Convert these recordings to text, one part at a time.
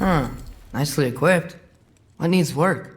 Huh. Nicely equipped. What needs work?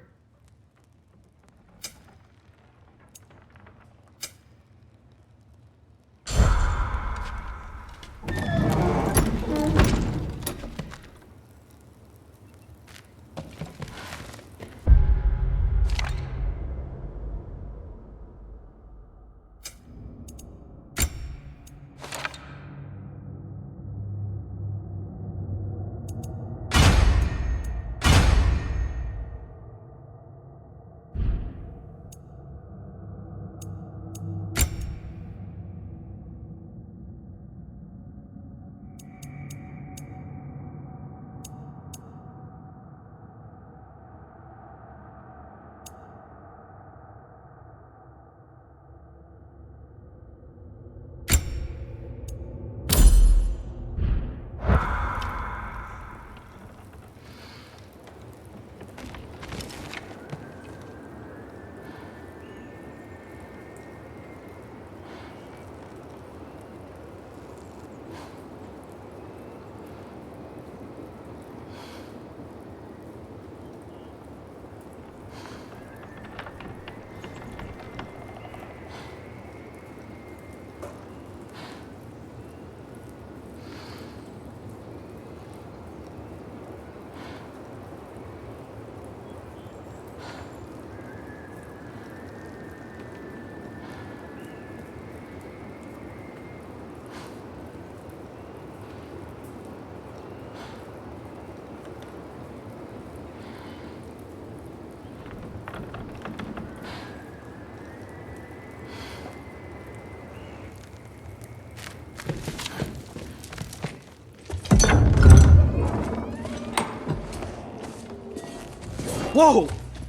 Whoa!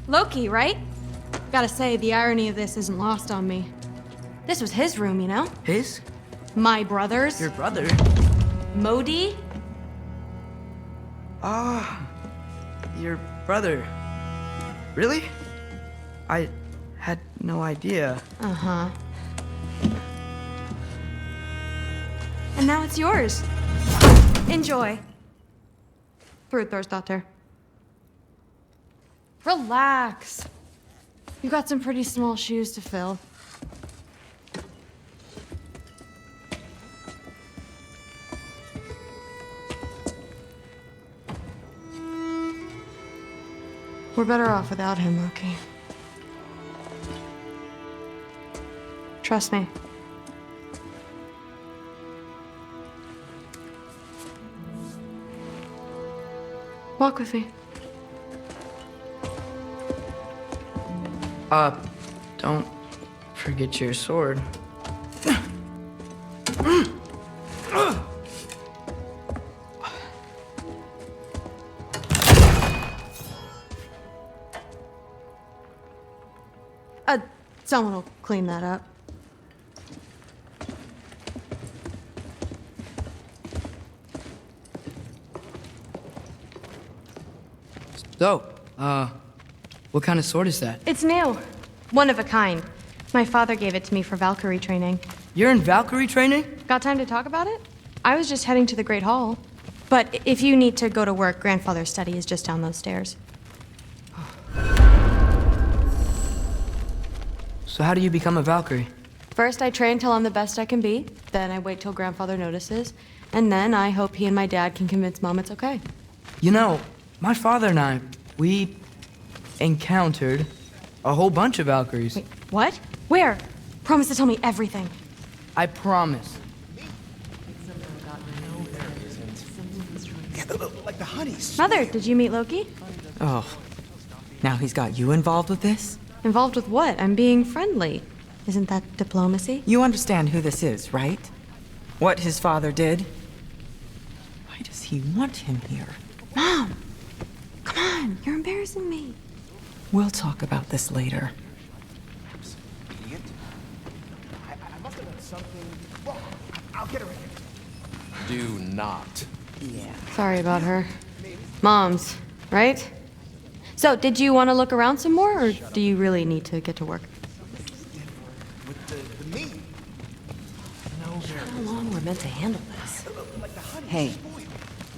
Loki, right? Gotta say, the irony of this isn't lost on me. This was his room, you know? His? My brother's. Your brother? Modi? Ah, your brother. Really? I had no idea. Uh-huh. And now it's yours. Enjoy. Thor's. Relax. You got some pretty small shoes to fill. We're better off without him, Loki. Trust me. Walk with me. Don't forget your sword. Someone will clean that up. So, what kind of sword is that? It's new. One of a kind. My father gave it to me for Valkyrie training. You're in Valkyrie training? Got time to talk about it? I was just heading to the Great Hall. But if you need to go to work, Grandfather's study is just down those stairs. So how do you become a Valkyrie? First, I train till I'm the best I can be. Then I wait till Grandfather notices. And then I hope he and my dad can convince Mom it's okay. You know, my father and I, we encountered a whole bunch of Valkyries. Wait, what? Where? Promise to tell me everything. I promise. Yeah, like the honeys. Mother, did you meet Loki? Oh, now he's got you involved with this? Involved with what? I'm being friendly. Isn't that diplomacy? You understand who this is, right? What his father did? Why does he want him here? Mom! Come on, you're embarrassing me. We'll talk about this later. Idiot. I must have done something wrong. I'll get her in here. Do not. Yeah. Sorry about her. Moms, right? So, did you want to look around some more, or do you really need to get to work? With the meat. How long we're meant to handle this? Hey,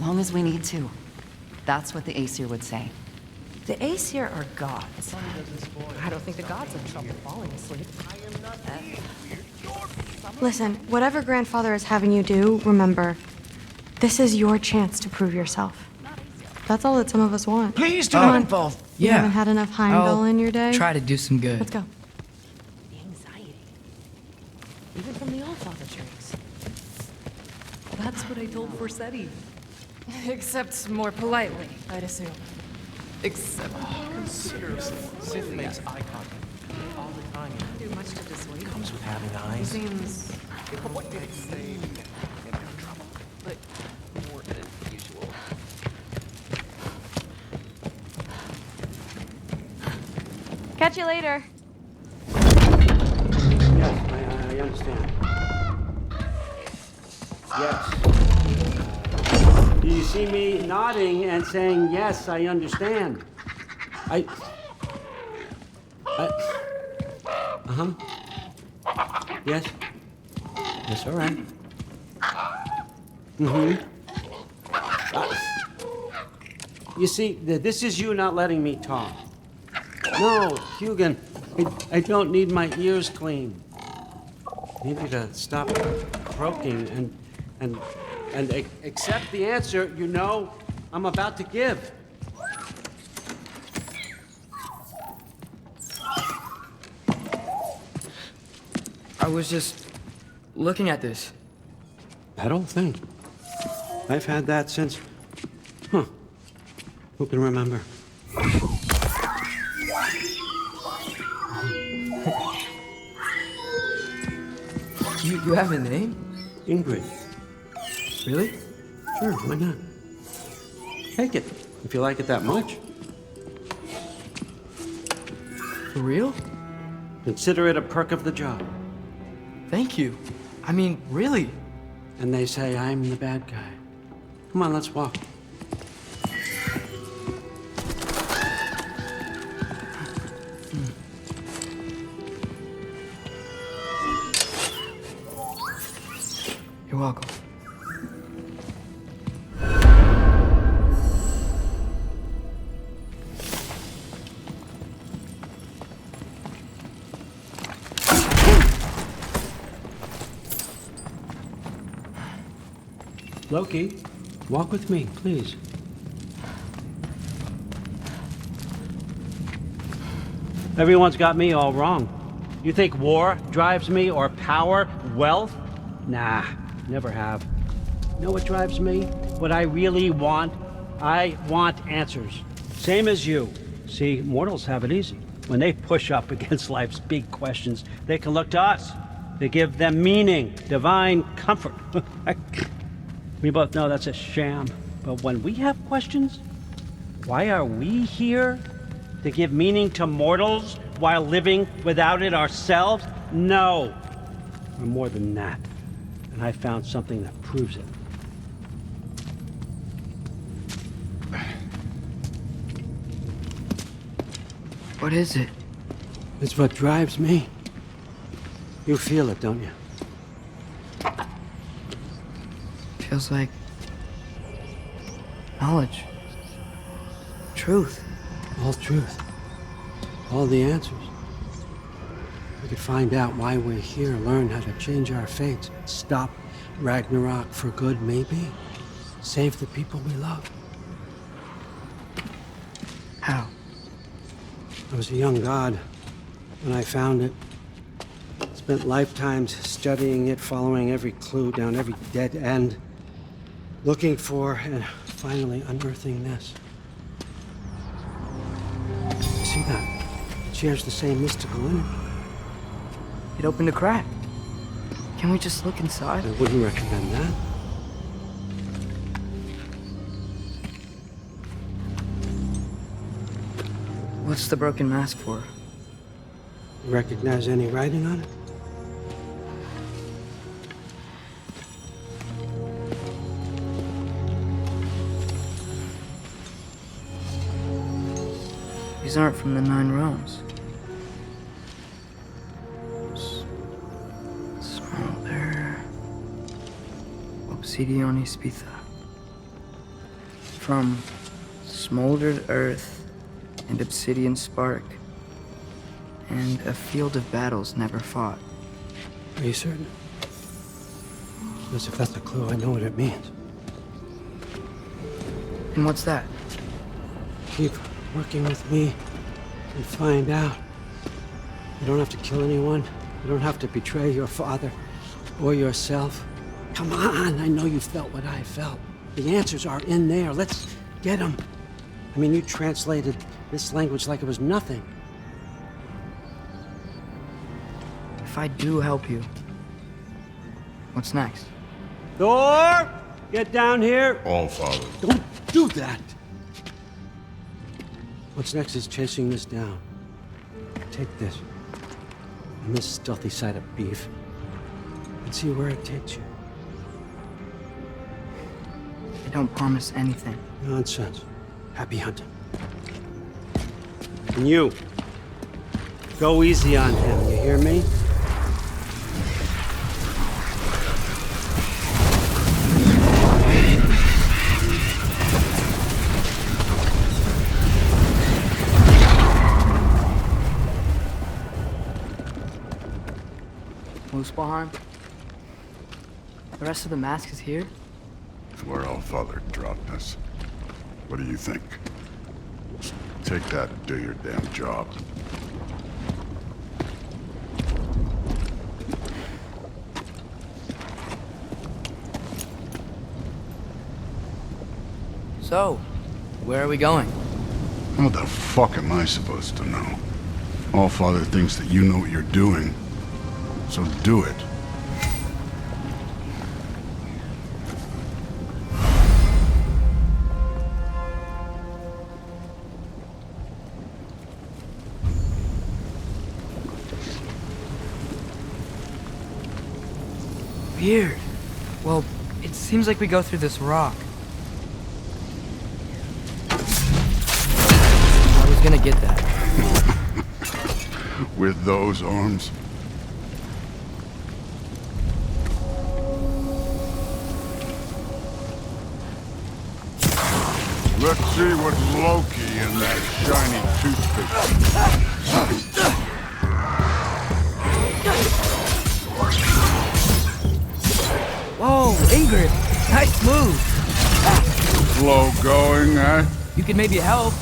long as we need to. That's what the Aesir would say. The Aesir are gods. I don't think the gods have trouble falling asleep. Listen, whatever grandfather is having you do, remember, this is your chance to prove yourself. That's all that some of us want. Please do Come not on. involve. You Yeah. haven't had enough Heimdall I'll in your day? try to do some good. Let's go. The anxiety. Even from the Allfather tricks. That's what I told Forseti. Except more politely, I'd assume. Except Seriously, Sif makes eye contact all the time. do much to dissuade him. Comes with having eyes. Seems What did he say? Get in trouble. like more than usual. Catch you later. Yes, I understand. Yes. You see me nodding and saying, yes, I understand. Uh-huh. Yes. Yes, all right. Mm-hmm. You see, this is you not letting me talk. No, Hugin, I don't need my ears cleaned. I need you to stop croaking and accept the answer you know I'm about to give. I was just looking at this. That old thing. I've had that since... Huh. Who can remember? You have a name? Ingrid. Really? Sure, why not? Take it, if you like it that much. For real? Consider it a perk of the job. Thank you. I mean, really. And they say I'm the bad guy. Come on, let's walk. You're welcome. Loki, walk with me, please. Everyone's got me all wrong. You think war drives me, or power, wealth? Nah, never have. You know what drives me? What I really want? I want answers. Same as you. See, mortals have it easy. When they push up against life's big questions, they can look to us. They give them meaning, divine comfort. We both know that's a sham. But when we have questions, why are we here? To give meaning to mortals while living without it ourselves? No. We're more than that. And I found something that proves it. What is it? It's what drives me. You feel it, don't you? Feels like knowledge. Truth. All truth. All the answers. We could find out why we're here, learn how to change our fates, stop Ragnarok for good, maybe. Save the people we love. How? I was a young god when I found it. Spent lifetimes studying it, following every clue down every dead end, looking for and finally unearthing this. You see that? It shares the same mystical energy. It opened a crack. Can we just look inside? I wouldn't recommend that. What's the broken mask for? You recognize any writing on it? These aren't from the Nine Realms. Small bear. Obsidione spitha. From Smoldered earth and obsidian spark. And a field of battles never fought. Are you certain? Because if that's a clue, I know what it means. And what's that? Keep working with me and find out. You don't have to kill anyone. You don't have to betray your father or yourself. Come on, I know you felt what I felt. The answers are in there. Let's get them. I mean, you translated this language like it was nothing. If I do help you, what's next? Thor! Get down here! All father. Don't do that! What's next is chasing this down. Take this. And this stealthy side of beef. And see where it takes you. I don't promise anything. Nonsense. Happy hunting. And you. Go easy on him, you hear me? Muspelheim? The rest of the mask is here? It's where All Father dropped us. What do you think? Take that and do your damn job. So, where are we going? How the fuck am I supposed to know? All Father thinks that you know what you're doing, so do it. Weird. Well, it seems like we go through this rock. I was gonna get that. With those arms? Let's see what's Loki in that shiny toothpick. Whoa, Ingrid! Nice move! Slow going, eh? You could maybe help.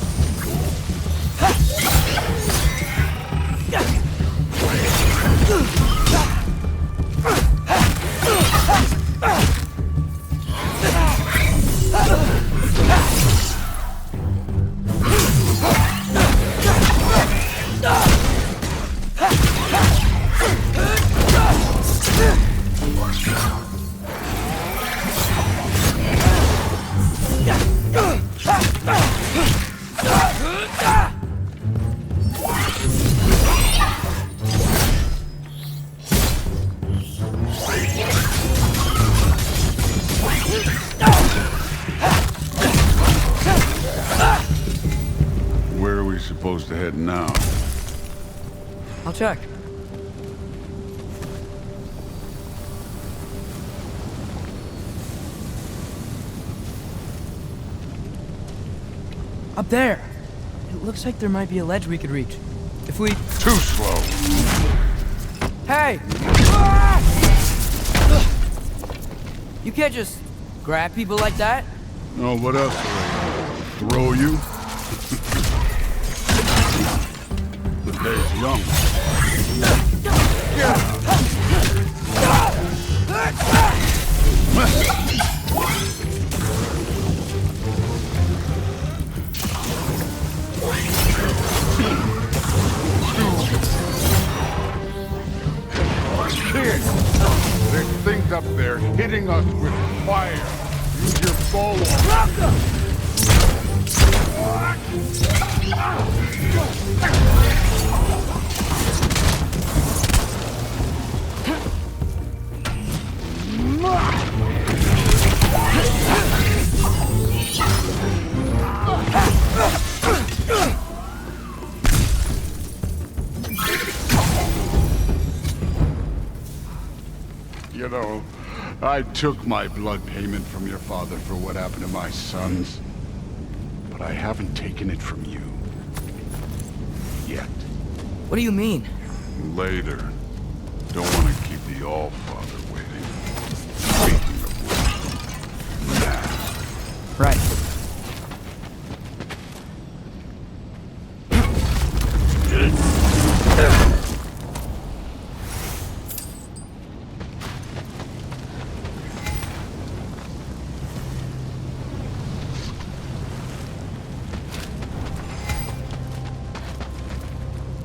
Where are we supposed to head now? I'll check. Up there! It looks like there might be a ledge we could reach. If we... Too slow. Hey! You can't just grab people like that. Oh, what else? Throw you? The day's young. Kid, there's things up there hitting us with fire. Use your bow. You know, I took my blood payment from your father for what happened to my sons. But but I haven't taken it from you. Yet. What do you mean? Later. Don't want to keep the All-Father waiting. Speaking of which, now. Right.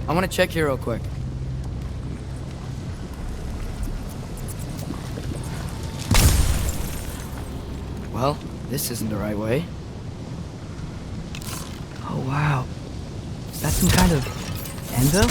I want to check here real quick. Well, this isn't the right way. Oh, wow. Is that some kind of endo?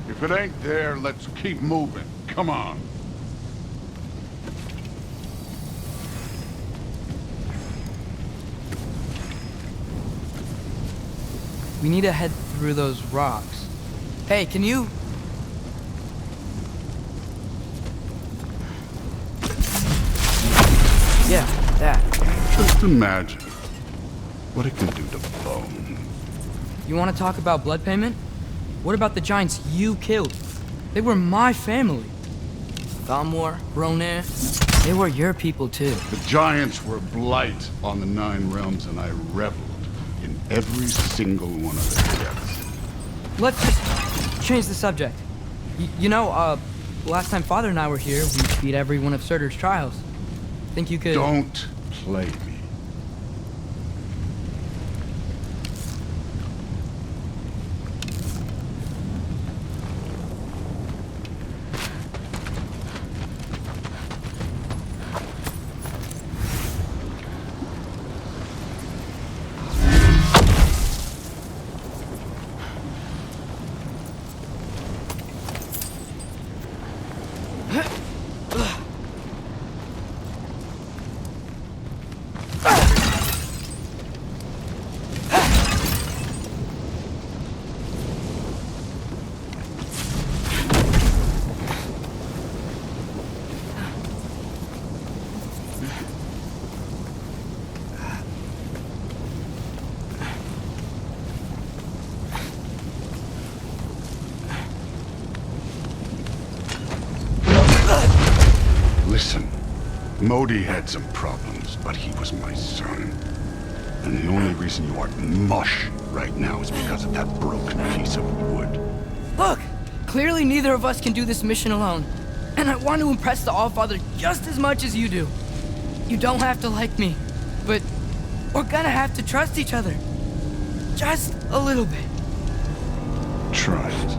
If it ain't there, let's keep moving. Come on. We need to head through those rocks. Hey, can you... Yeah, that. Just imagine what it can do to bone. You want to talk about blood payment? What about the giants you killed? They were my family. Thamor, Ronir, they were your people too. The giants were blight on the 9 realms, and I reveled in every single one of their deaths. Let's just change the subject. Last time Father and I were here, we beat every one of Surtur's trials. Think you could... Don't play me. Listen, Modi had some problems, but he was my son. And the only reason you aren't mush right now is because of that broken piece of wood. Look! Clearly neither of us can do this mission alone. And I want to impress the Allfather just as much as you do. You don't have to like me, but we're gonna have to trust each other. Just a little bit. Trust.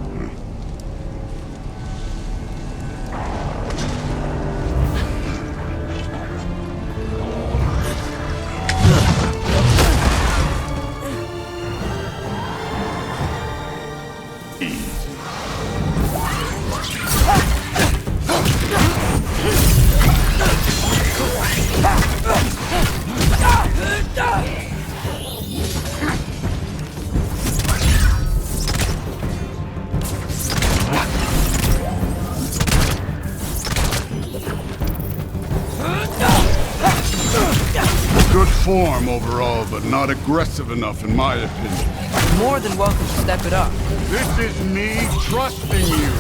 Good form overall, but not aggressive enough in my opinion. More than welcome to step it up. This is me trusting you.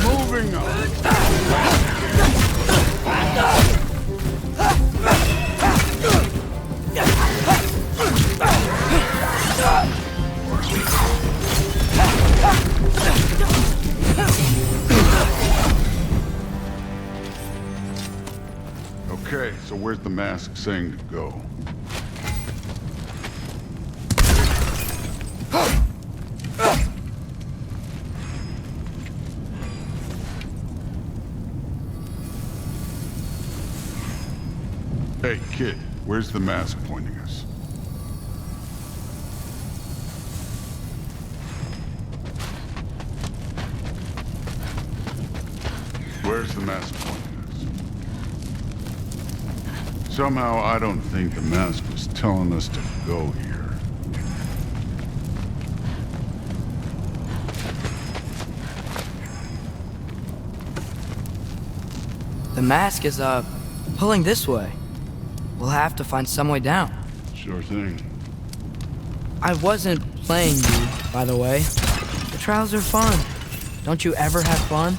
Moving on. Okay, so where's the mask saying to go? Hey, kid, where's the mask pointing us? Where's the mask pointing us? Somehow, I don't think the mask was telling us to go here. The mask is, pulling this way. We'll have to find some way down. Sure thing. I wasn't playing you, by the way. The trials are fun. Don't you ever have fun?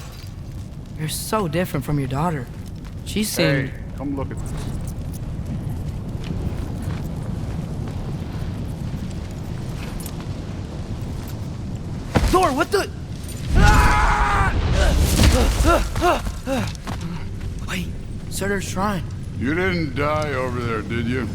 You're so different from your daughter. She seemed... Hey, come look at this. Thor, what the... Wait, Surtur's shrine. You didn't die over there, did you?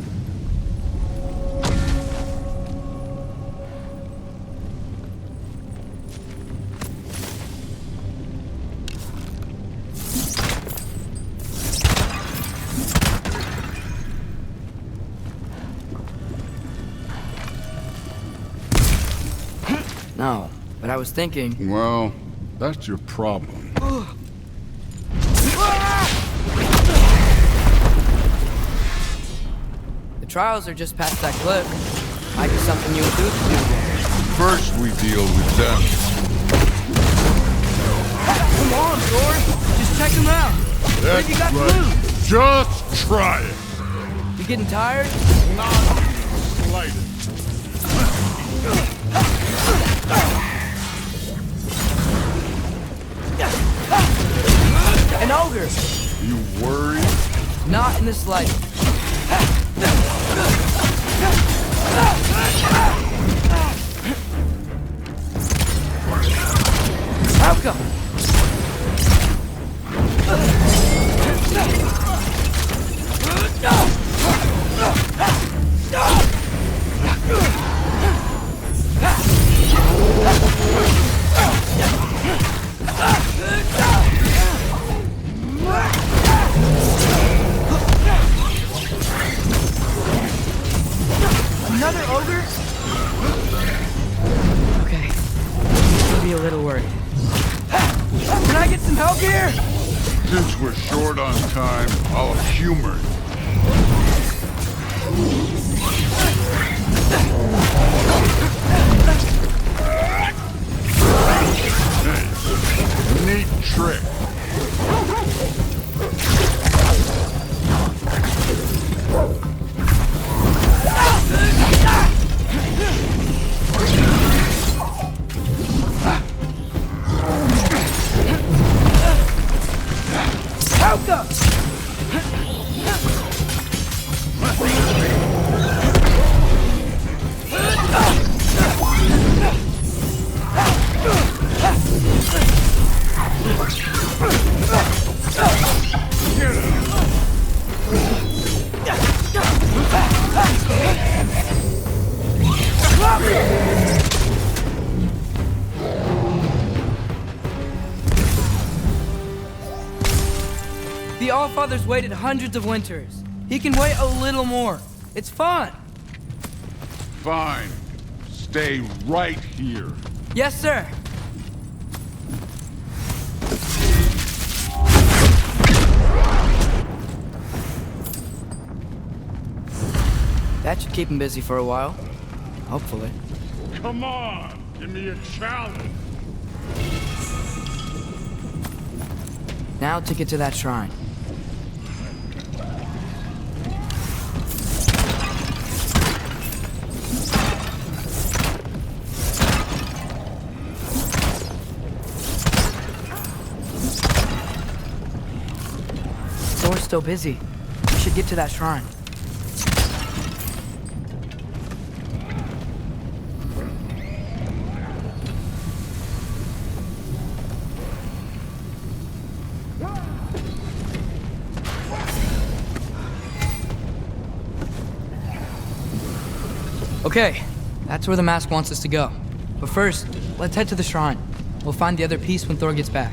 No, but I was thinking... Well, that's your problem. The trials are just past that cliff. Might be something you and Duke can do. First, we deal with them. Come on, Thor! Just check them out! That's you got right. clues! Just try it. You getting tired? Not slightest. An ogre! You worried? Not in the slightest. How come? Another ogre? Okay. I'll be a little worried. Can I get some help here? Since we're short on time, I'll humor you. Hey, neat trick. The Allfather's waited hundreds of winters. He can wait a little more. It's fun. Fine. Stay right here. Yes, sir. That should keep him busy for a while. Hopefully. Come on, give me a challenge. Now to get to that shrine. Thor's still busy. We should get to that shrine. Okay, that's where the mask wants us to go. But first, let's head to the shrine. We'll find the other piece when Thor gets back.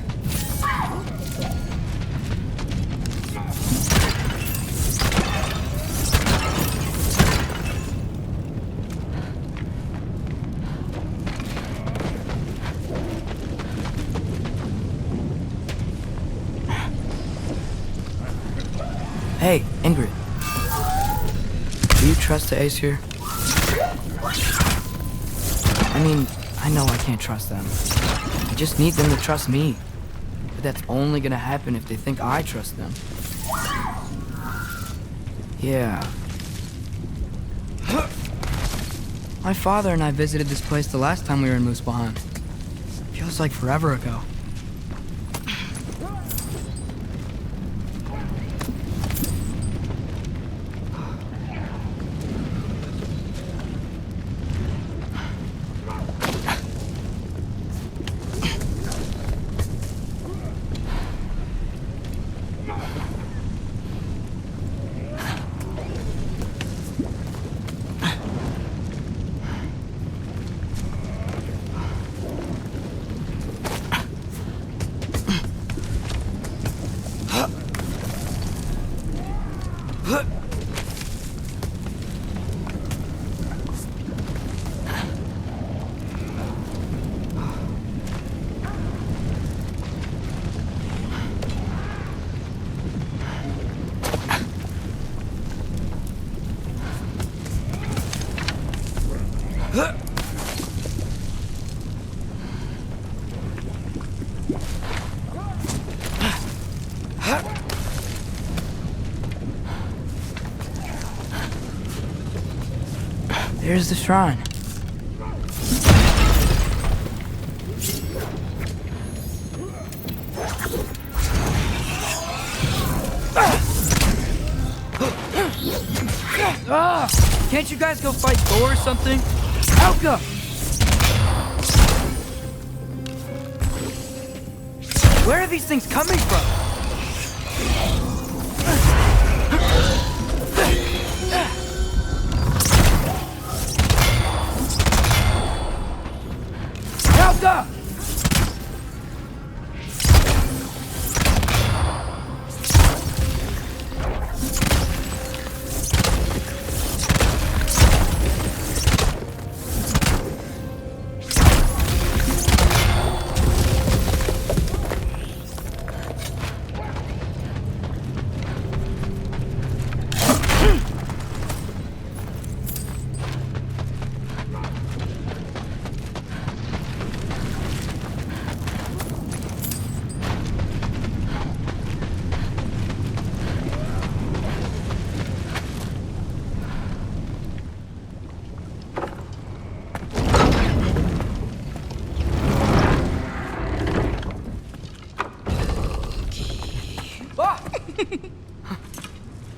Hey, Ingrid. Do you trust the Ace here? I mean, I know I can't trust them. I just need them to trust me. But that's only gonna happen if they think I trust them. Yeah. My father and I visited this place the last time we were in Muspelheim. Feels like forever ago. There's the shrine. Can't you guys go fight Thor or something? Helga! Where are these things coming from? Helga!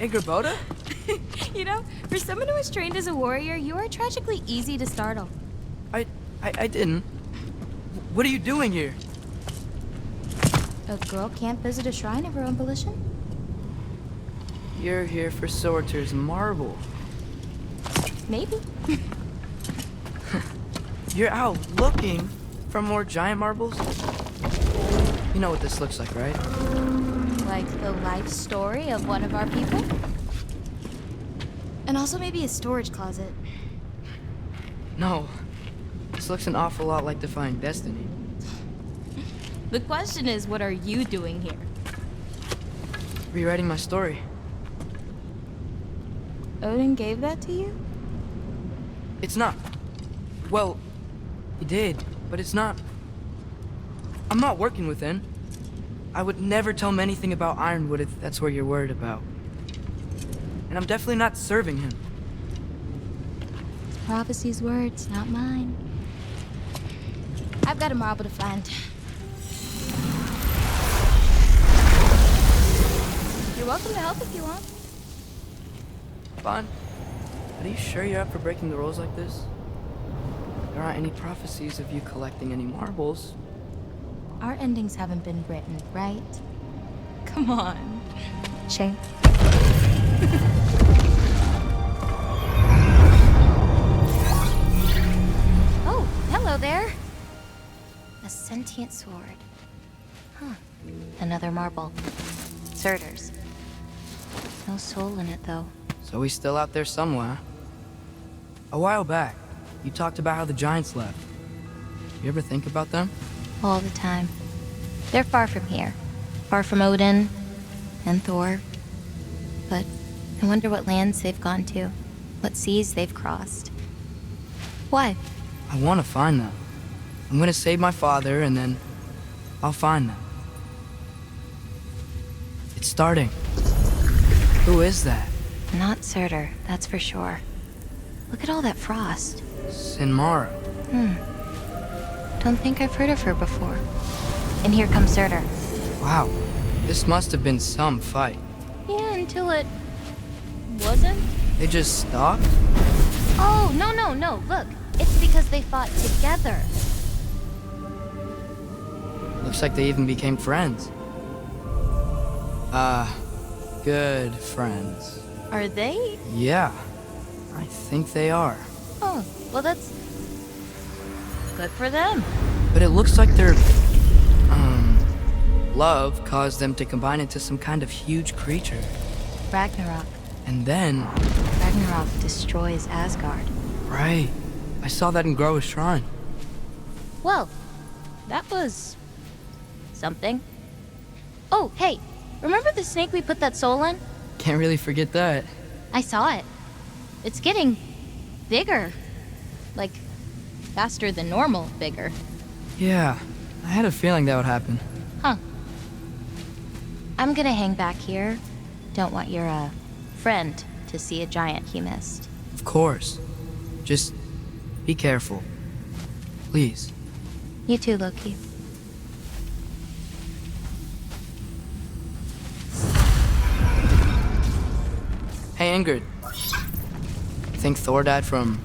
Ingrid? You know, for someone who was trained as a warrior, you are tragically easy to startle. I didn't. What are you doing here? A girl can't visit a shrine of her own volition? You're here for Sorter's marble. Maybe. You're out looking for more giant marbles? You know what this looks like, right? Like the life story of one of our people? And also maybe a storage closet. No. This looks an awful lot like Defying Destiny. The question is, what are you doing here? Rewriting my story. Odin gave that to you? It's not. Well, he did, but it's not. I'm not working with him. I would never tell him anything about Ironwood if that's what you're worried about. And I'm definitely not serving him. Prophecy's words, not mine. I've got a marble to find. You're welcome to help if you want. Fine. But are you sure you're up for breaking the rules like this? There aren't any prophecies of you collecting any marbles. Our endings haven't been written, right? Come on. Shane. Oh, hello there. A sentient sword. Huh. Another marble. Surtur's. No soul in it, though. So he's still out there somewhere. A while back, you talked about how the giants left. You ever think about them? All the time. They're far from here. Far from Odin and Thor. but I wonder what lands they've gone to, what seas they've crossed. Why? I want to find them. I'm gonna save my father, and then I'll find them. It's starting. Who is that? Not Surtur, that's for sure. Look at all that frost. Sinmara. Don't think I've heard of her before. And here comes Surtur. Wow. This must have been some fight. Yeah, until it wasn't. They just stopped? Oh, no. Look, it's because they fought together. Looks like they even became friends. Good friends. Are they? Yeah, I think they are. Oh, well, that's good for them. But it looks like their, love caused them to combine into some kind of huge creature. Ragnarok. And then... Ragnarok destroys Asgard. Right. I saw that in Groa's shrine. Well, that was... something. Oh, hey, remember the snake we put that soul in? Can't really forget that. I saw it. It's getting bigger. Like, faster than normal bigger. Yeah, I had a feeling that would happen. Huh. I'm gonna hang back here. Don't want your, friend to see a giant he missed. Of course. Just be careful. Please. You too, Loki. Hey, Ingrid. Think Thor died from...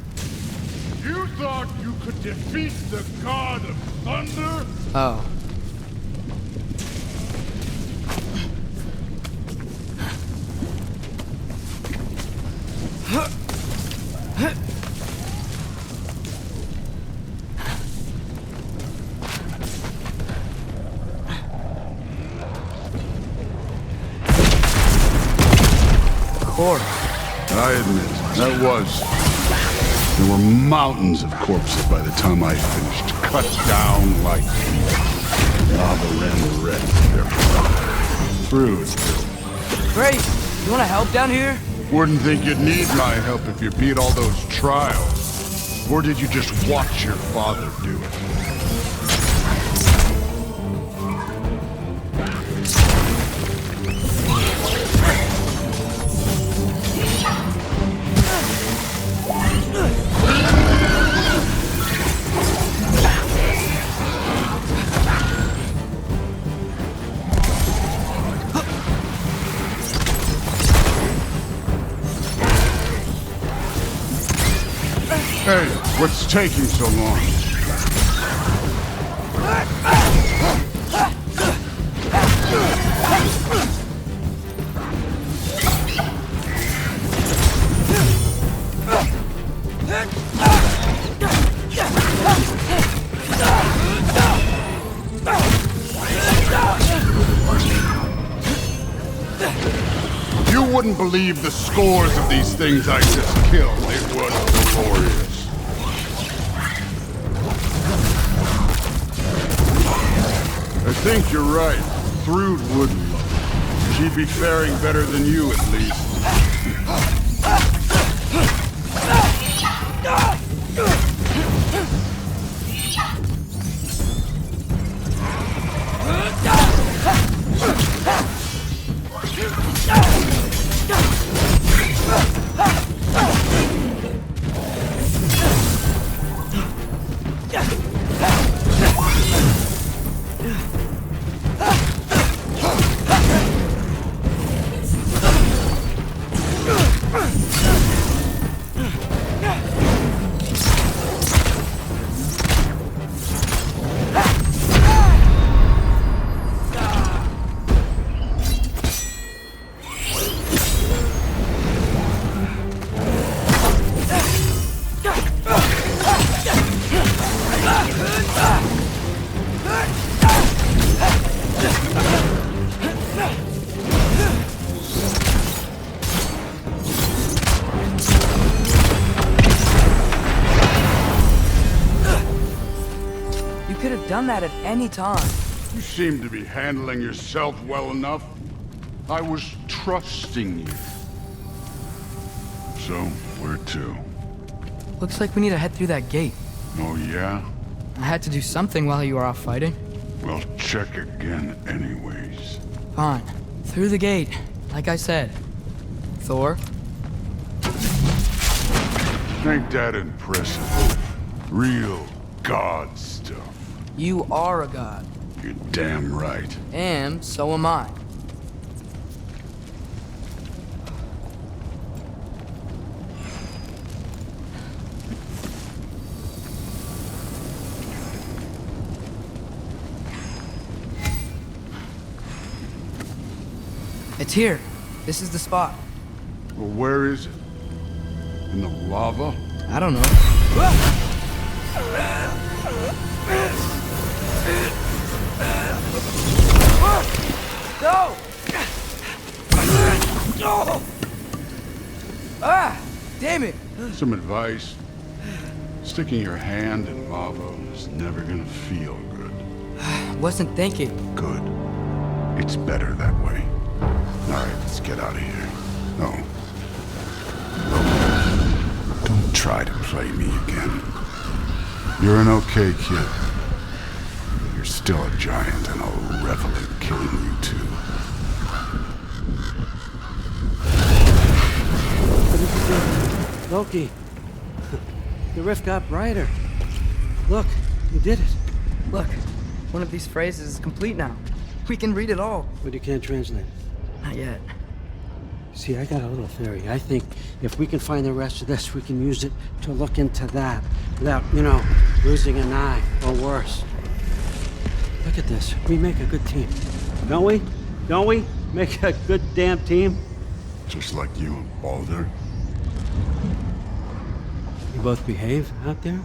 You thought you could defeat the god of thunder? Oh. Thor. I admit, that was... There were mountains of corpses by the time I finished, cut down like lava ran the red through and through. Great. You want to help down here? Wouldn't think you'd need my help if you beat all those trials. Or did you just watch your father do it? Hey, what's taking so long? You wouldn't believe the scores of these things I just killed. It was glorious. I think you're right. Thrud wouldn't love it. She'd be faring better than you, at least. Done that at any time. You seem to be handling yourself well enough. I was trusting you. So, where to? Looks like we need to head through that gate. Oh, yeah? I had to do something while you were off fighting. Well, check again anyways. Fine. Through the gate, like I said. Thor? Ain't that impressive? Real god stuff. You are a god. You're damn right. And so am I. It's here. This is the spot. Well, where is it? In the lava? I don't know. No! Ah! Damn it! Some advice. Sticking your hand in lava is never gonna feel good. Wasn't thinking. Good. It's better that way. Alright, let's get out of here. No. Don't try to play me again. You're an okay kid. But you're still a giant, and I'll revel in killing you too. What did you do? Loki. The rift got brighter. Look, you did it. Look, one of these phrases is complete now. We can read it all. But you can't translate. Not yet. See, I got a little theory. I think if we can find the rest of this, we can use it to look into that without, losing an eye or worse. Look at this. We make a good team. Don't we? Don't we? Make a good damn team? Just like you and Baldur. You both behave out there?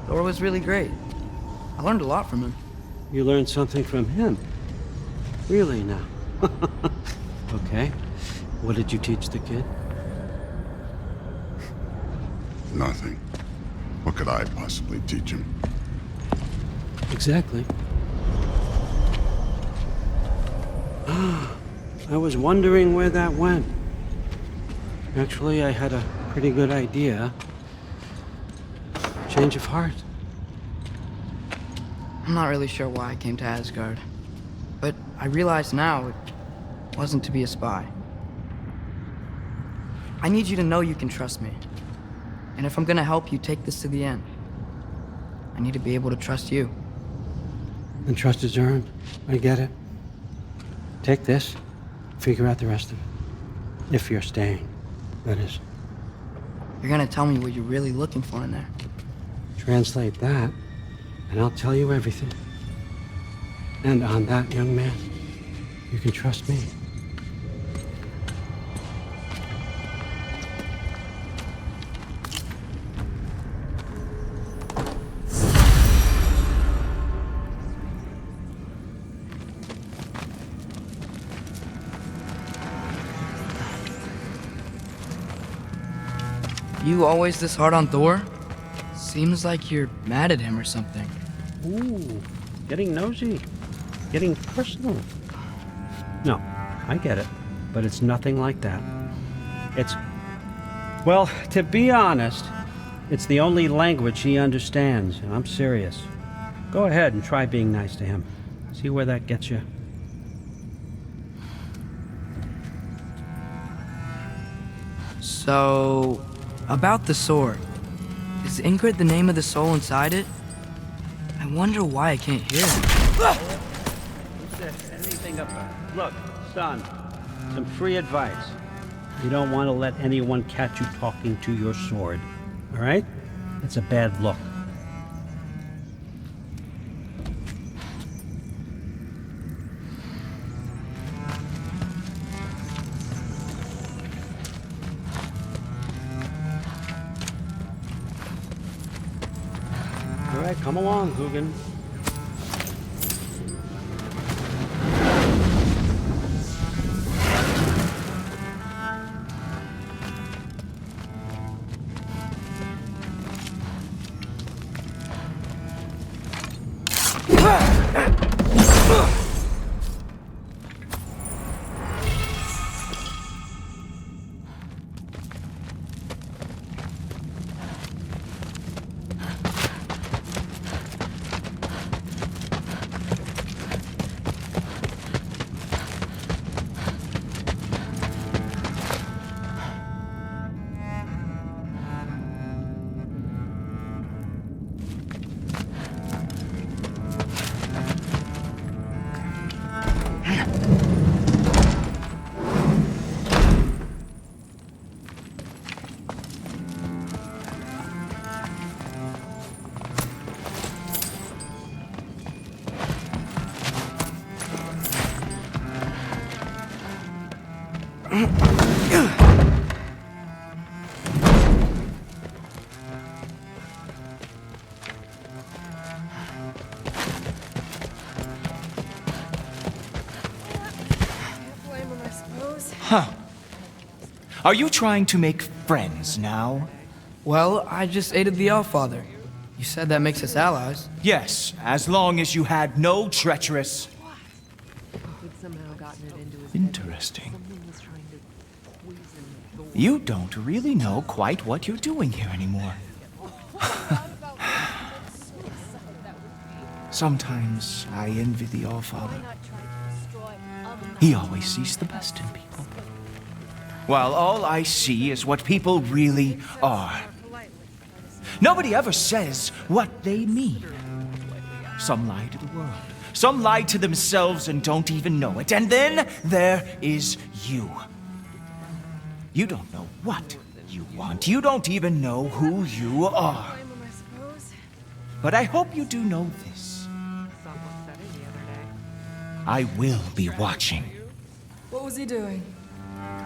Thor was really great. I learned a lot from him. You learned something from him? Really now? Okay. What did you teach the kid? Nothing. What could I possibly teach him? Exactly. I was wondering where that went. Actually, I had a pretty good idea. Change of heart. I'm not really sure why I came to Asgard. But I realize now it wasn't to be a spy. I need you to know you can trust me. And if I'm gonna help you take this to the end, I need to be able to trust you. And trust is earned. I get it. Take this. Figure out the rest of it. If you're staying, that is. You're gonna tell me what you're really looking for in there. Translate that, and I'll tell you everything. And on that, young man, you can trust me. You always this hard on Thor? Seems like you're mad at him or something. Ooh, getting nosy. Getting personal. No, I get it. But it's nothing like that. It's... Well, to be honest, it's the only language he understands, and I'm serious. Go ahead and try being nice to him. See where that gets you. So, about the sword. Is Ingrid the name of the soul inside it? I wonder why I can't hear it. Anything up? Look, son, some free advice. You don't want to let anyone catch you talking to your sword. All right? It's a bad look. All right, come along, Hugin. Huh. Are you trying to make friends now? Well, I just aided the Allfather. You said that makes us allies. Yes, as long as you had no treacherous... Interesting. You don't really know quite what you're doing here anymore. Sometimes I envy the Allfather. He always sees the best in people. While all I see is what people really are. Nobody ever says what they mean. Some lie to the world. Some lie to themselves and don't even know it. And then there is you. You don't know what you want. You don't even know who you are. But I hope you do know this. I will be watching. What was he doing?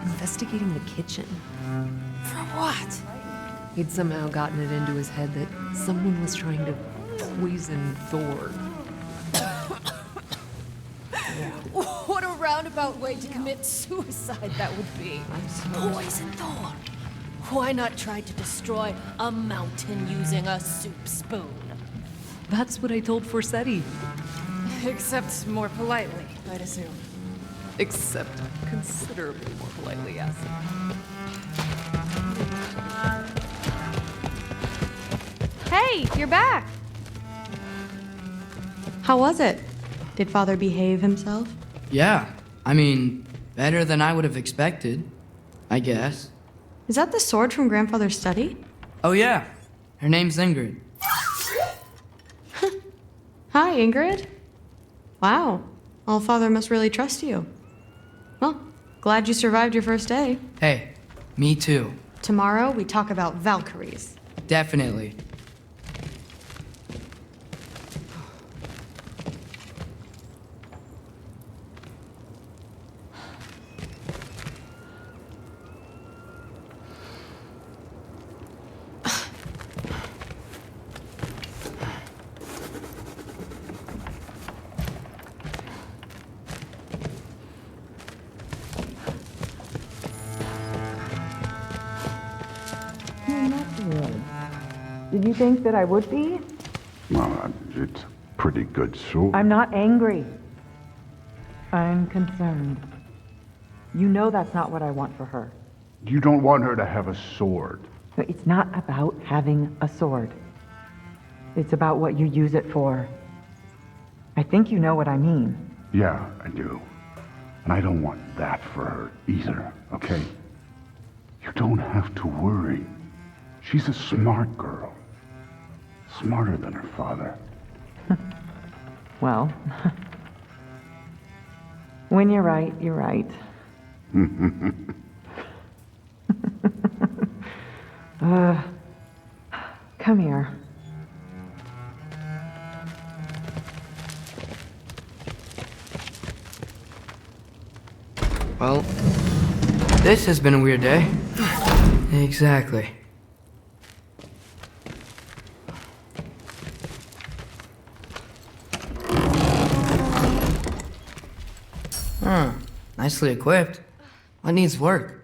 Investigating the kitchen. For what? He'd somehow gotten it into his head that someone was trying to poison Thor. What a roundabout way to commit suicide that would be. Poison Thor. Why not try to destroy a mountain using a soup spoon? That's what I told Forseti. Except more politely, I'd assume. Except considerably more politely, yes. Hey, you're back! How was it? Did Father behave himself? Yeah, I mean, better than I would have expected, I guess. Is that the sword from Grandfather's study? Oh yeah, her name's Ingrid. Hi, Ingrid. Wow, Allfather must really trust you. Well, glad you survived your first day. Hey, me too. Tomorrow, we talk about Valkyries. Definitely. Did you think that I would be? Well, it's a pretty good sword. I'm not angry. I'm concerned. You know that's not what I want for her. You don't want her to have a sword. But it's not about having a sword. It's about what you use it for. I think you know what I mean. Yeah, I do. And I don't want that for her either, okay? You don't have to worry. She's a smart girl. Smarter than her father. Well, when you're right, you're right. Come here. Well, this has been a weird day. Exactly. Nicely equipped. What needs work?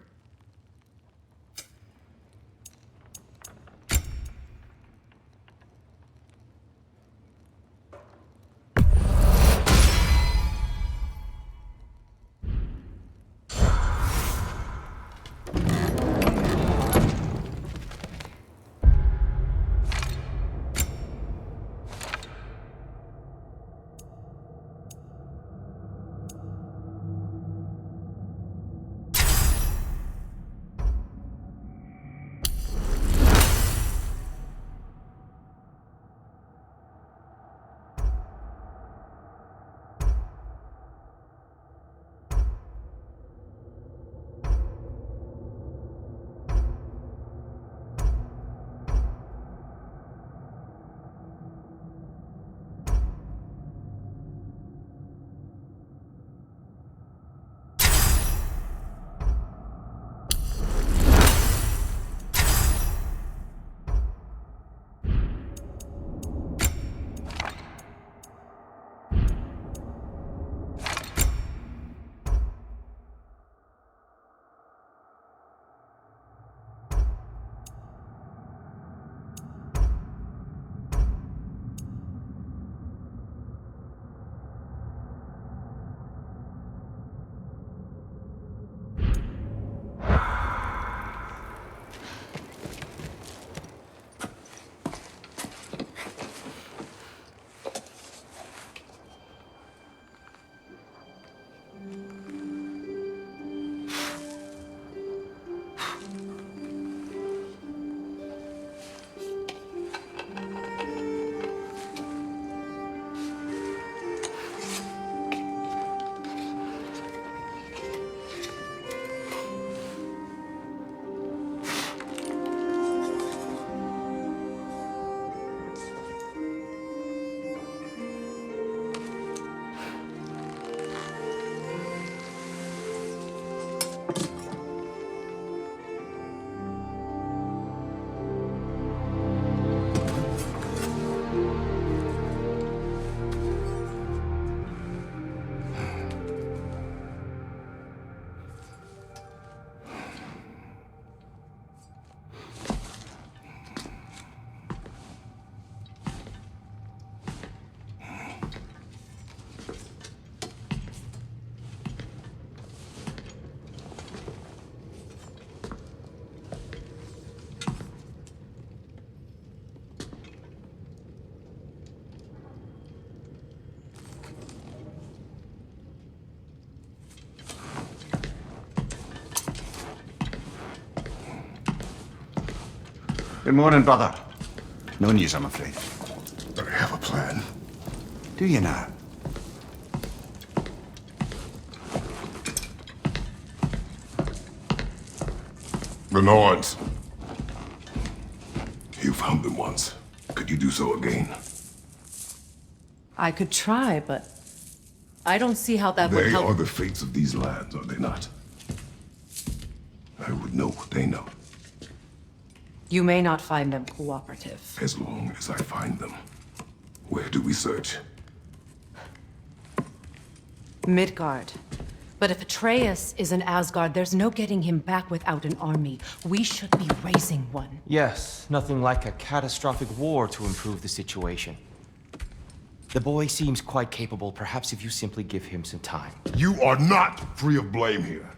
Good morning, brother. No news, I'm afraid. I have a plan. Do you now? The Norns. You found them once. Could you do so again? I could try, but I don't see how that would They help. are the fates of these lands, are they not? I would know what they know, You may not find them cooperative. as long as I find them. Where do we search? Midgard. But if Atreus is in Asgard, there's no getting him back without an army. We should be raising one. Yes, nothing like a catastrophic war to improve the situation. The boy seems quite capable. Perhaps if you simply give him some time. You are not free of blame here.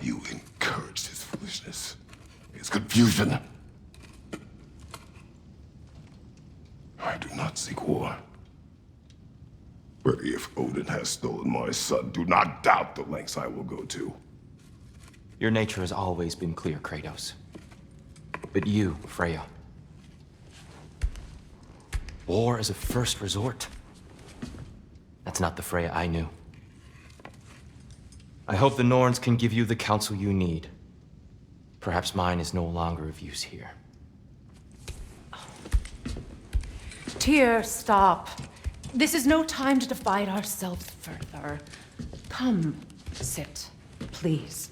You encouraged his foolishness, his confusion. I do not seek war. But if Odin has stolen my son, do not doubt the lengths I will go to. Your nature has always been clear, Kratos. But you, Freya. War as a first resort. That's not the Freya I knew. I hope the Norns can give you the counsel you need. Perhaps mine is no longer of use here. Tyr, stop. This is no time to divide ourselves further. Come, sit, please.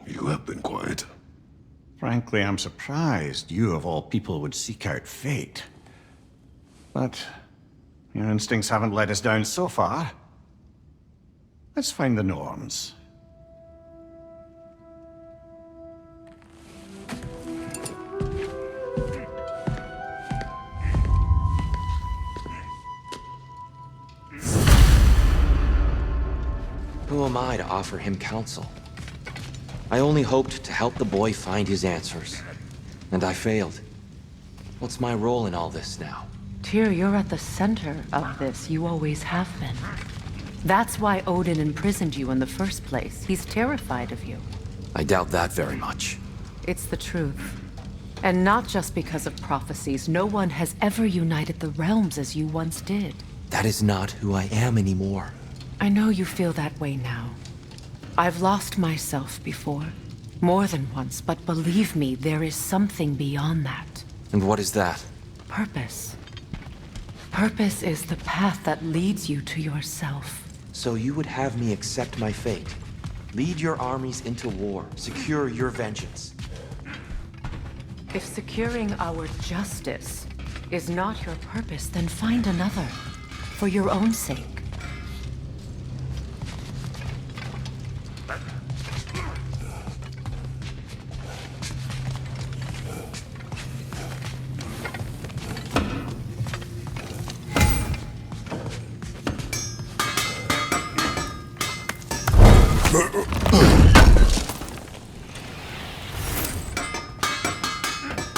You have been quiet. Frankly, I'm surprised you, of all people, would seek out fate. But your instincts haven't let us down so far. Let's find the Norns. Who am I to offer him counsel? I only hoped to help the boy find his answers. And I failed. What's my role in all this now? Tyr, you're at the center of this. You always have been. That's why Odin imprisoned you in the first place. He's terrified of you. I doubt that very much. It's the truth. And not just because of prophecies. No one has ever united the realms as you once did. That is not who I am anymore. I know you feel that way now. I've lost myself before. More than once, but believe me, there is something beyond that. And what is that? Purpose. Purpose is the path that leads you to yourself. So you would have me accept my fate? Lead your armies into war, secure your vengeance. If securing our justice is not your purpose, then find another. For your own sake.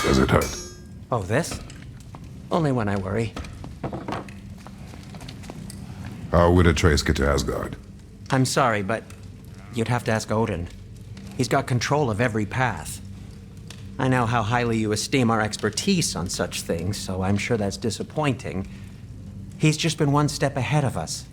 Does it hurt? Oh, this? Only when I worry. How would Atreus get to Asgard? I'm sorry, but you'd have to ask Odin. He's got control of every path. I know how highly you esteem our expertise on such things, so I'm sure that's disappointing. He's just been one step ahead of us.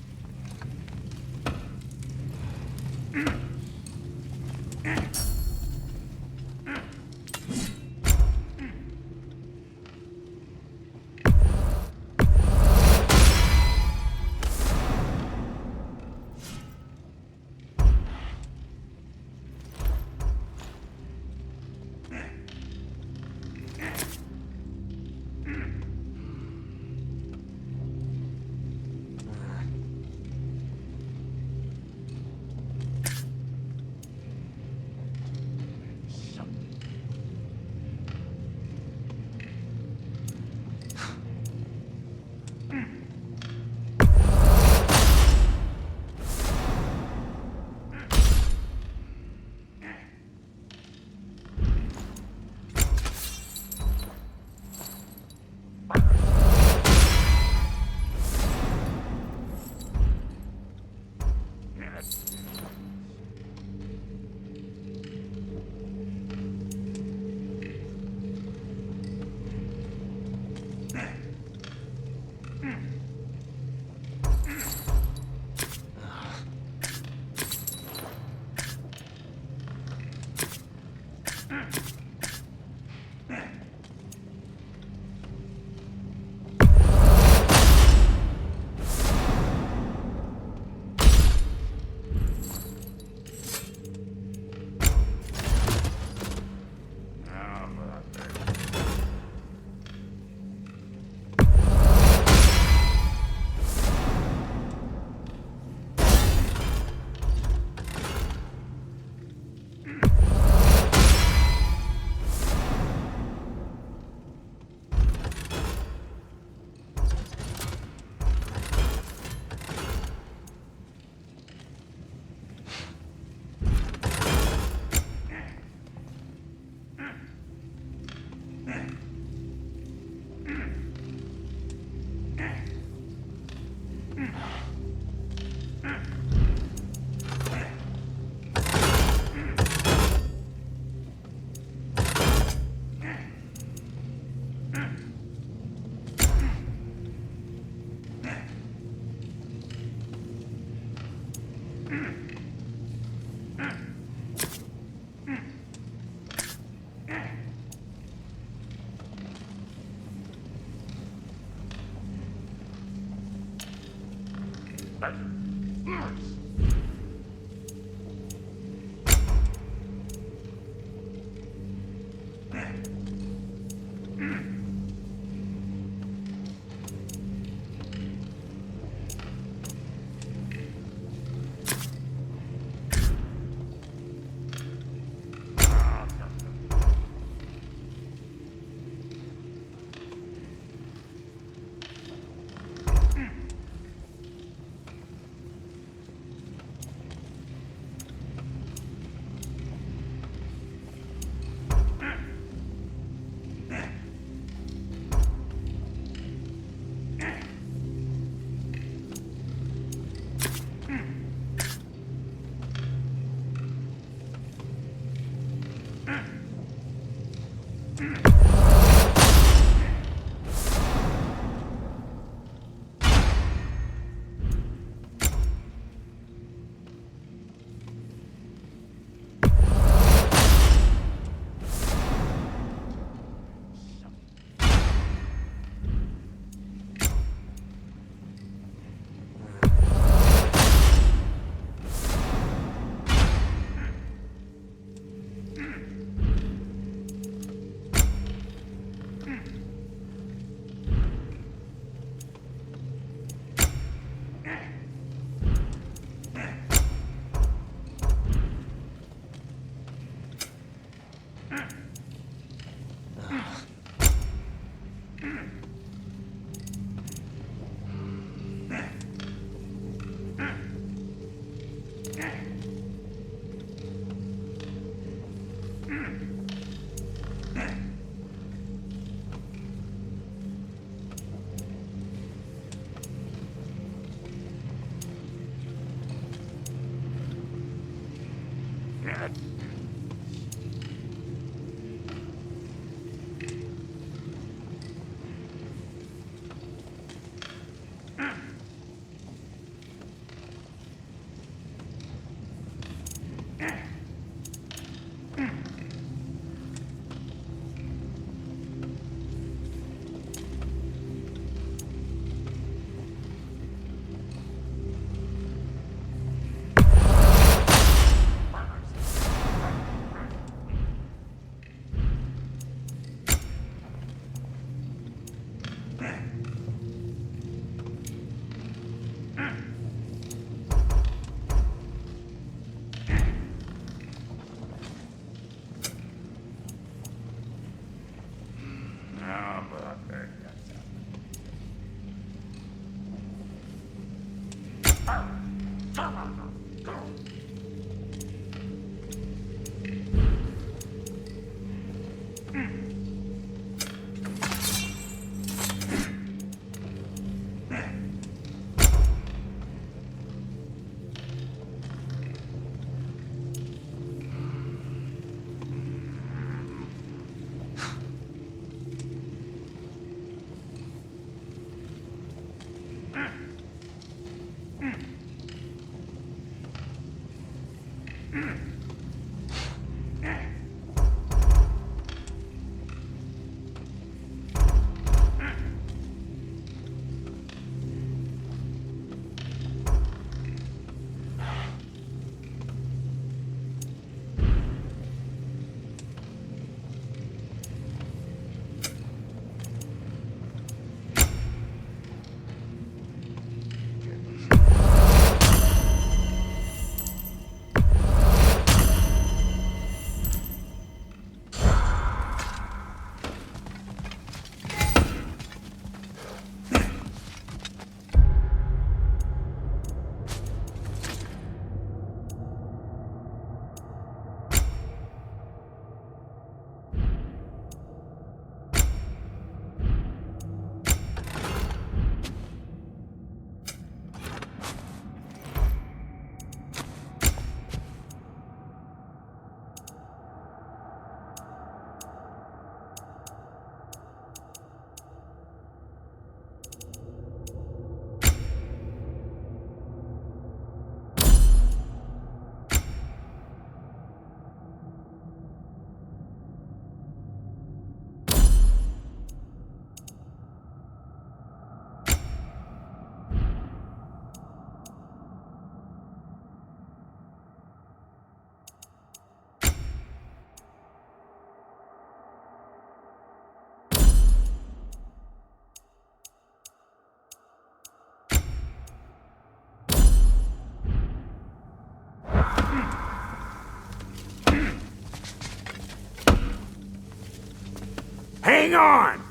Hang on!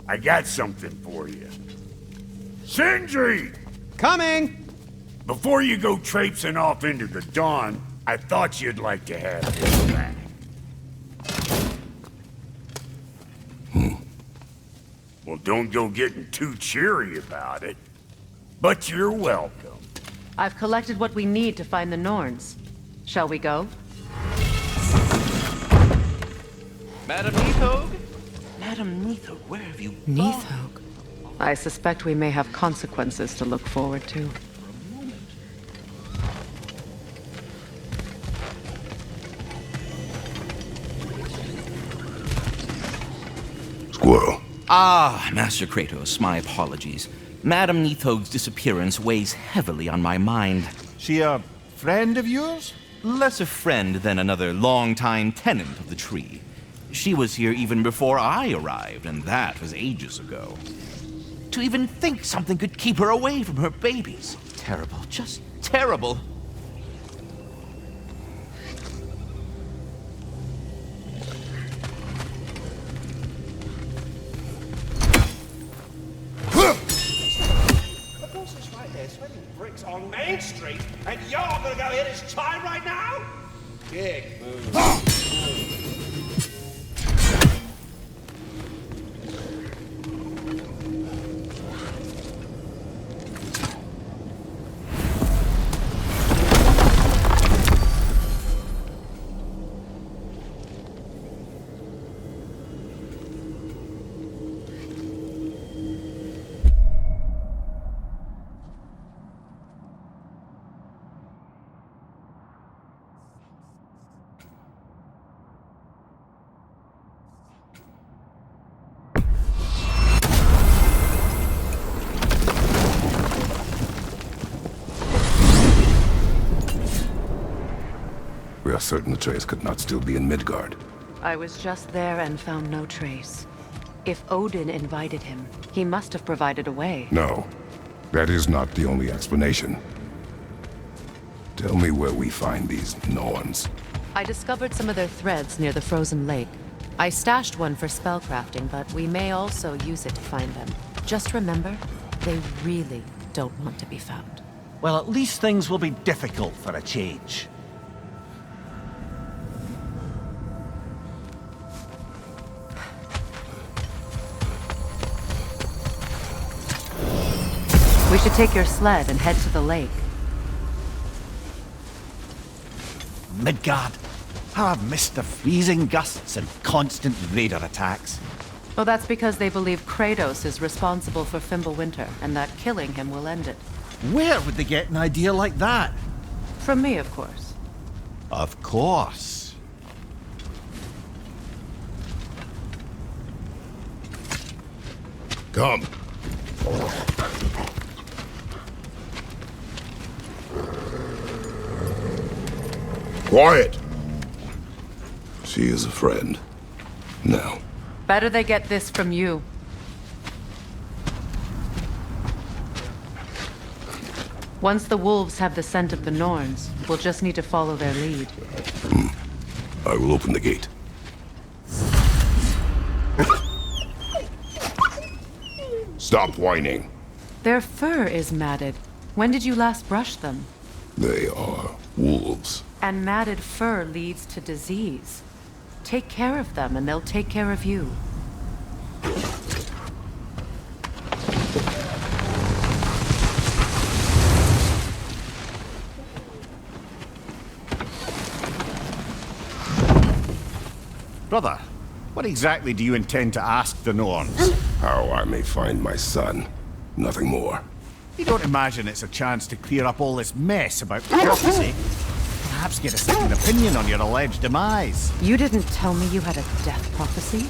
I got something for you. Sindri! Coming! Before you go traipsing off into the dawn, I thought you'd like to have this back. Well, don't go getting too cheery about it. But you're welcome. I've collected what we need to find the Norns. Shall we go? Madam Neathog? Madam Neathog, where have you gone? Neathog? I suspect we may have consequences to look forward to. Squirrel. Ah, Master Kratos, my apologies. Madam Neathog's disappearance weighs heavily on my mind. She a friend of yours? Less a friend than another long-time tenant of the tree. She was here even before I arrived, and that was ages ago. To even think something could keep her away from her babies. Terrible, just terrible. Bricks on Main Street, and you're gonna go hit his chime right now? Big move. We are certain the trace could not still be in Midgard. I was just there and found no trace. If Odin invited him, he must have provided a way. No, that is not the only explanation. Tell me where we find these Norns. I discovered some of their threads near the frozen lake. I stashed one for spellcrafting, but we may also use it to find them. Just remember, they really don't want to be found. Well, at least things will be difficult for a change. We should take your sled and head to the lake. Midgard. How I've missed the freezing gusts and constant raider attacks. Well, that's because they believe Kratos is responsible for Fimbulwinter, and that killing him will end it. Where would they get an idea like that? From me, of course. Of course. Come. Quiet! She is a friend. Now. Better they get this from you. Once the wolves have the scent of the Norns, we'll just need to follow their lead. I will open the gate. Stop whining. Their fur is matted. When did you last brush them? They are wolves. And matted fur leads to disease. Take care of them, and they'll take care of you. Brother, what exactly do you intend to ask the Norns? How I may find my son. Nothing more. You don't imagine it's a chance to clear up all this mess about prophecy? Perhaps get a second opinion on your alleged demise. You didn't tell me you had a death prophecy?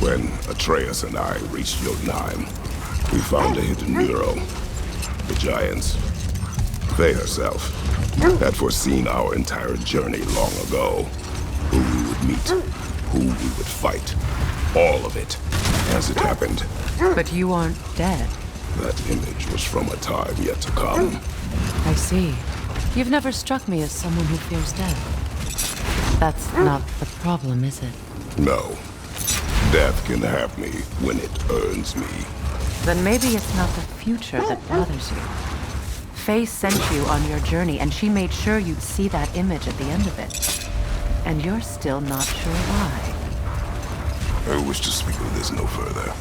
When Atreus and I reached Jotunheim, we found a hidden mural. The giants, Faye herself, had foreseen our entire journey long ago. Who we would meet, who we would fight. All of it, as it happened. But you aren't dead. That image was from a time yet to come. I see. You've never struck me as someone who fears death. That's not the problem, is it? No. Death can have me when it earns me. Then maybe it's not the future that bothers you. Faye sent you on your journey, and she made sure you'd see that image at the end of it. And you're still not sure why. I wish to speak of this no further.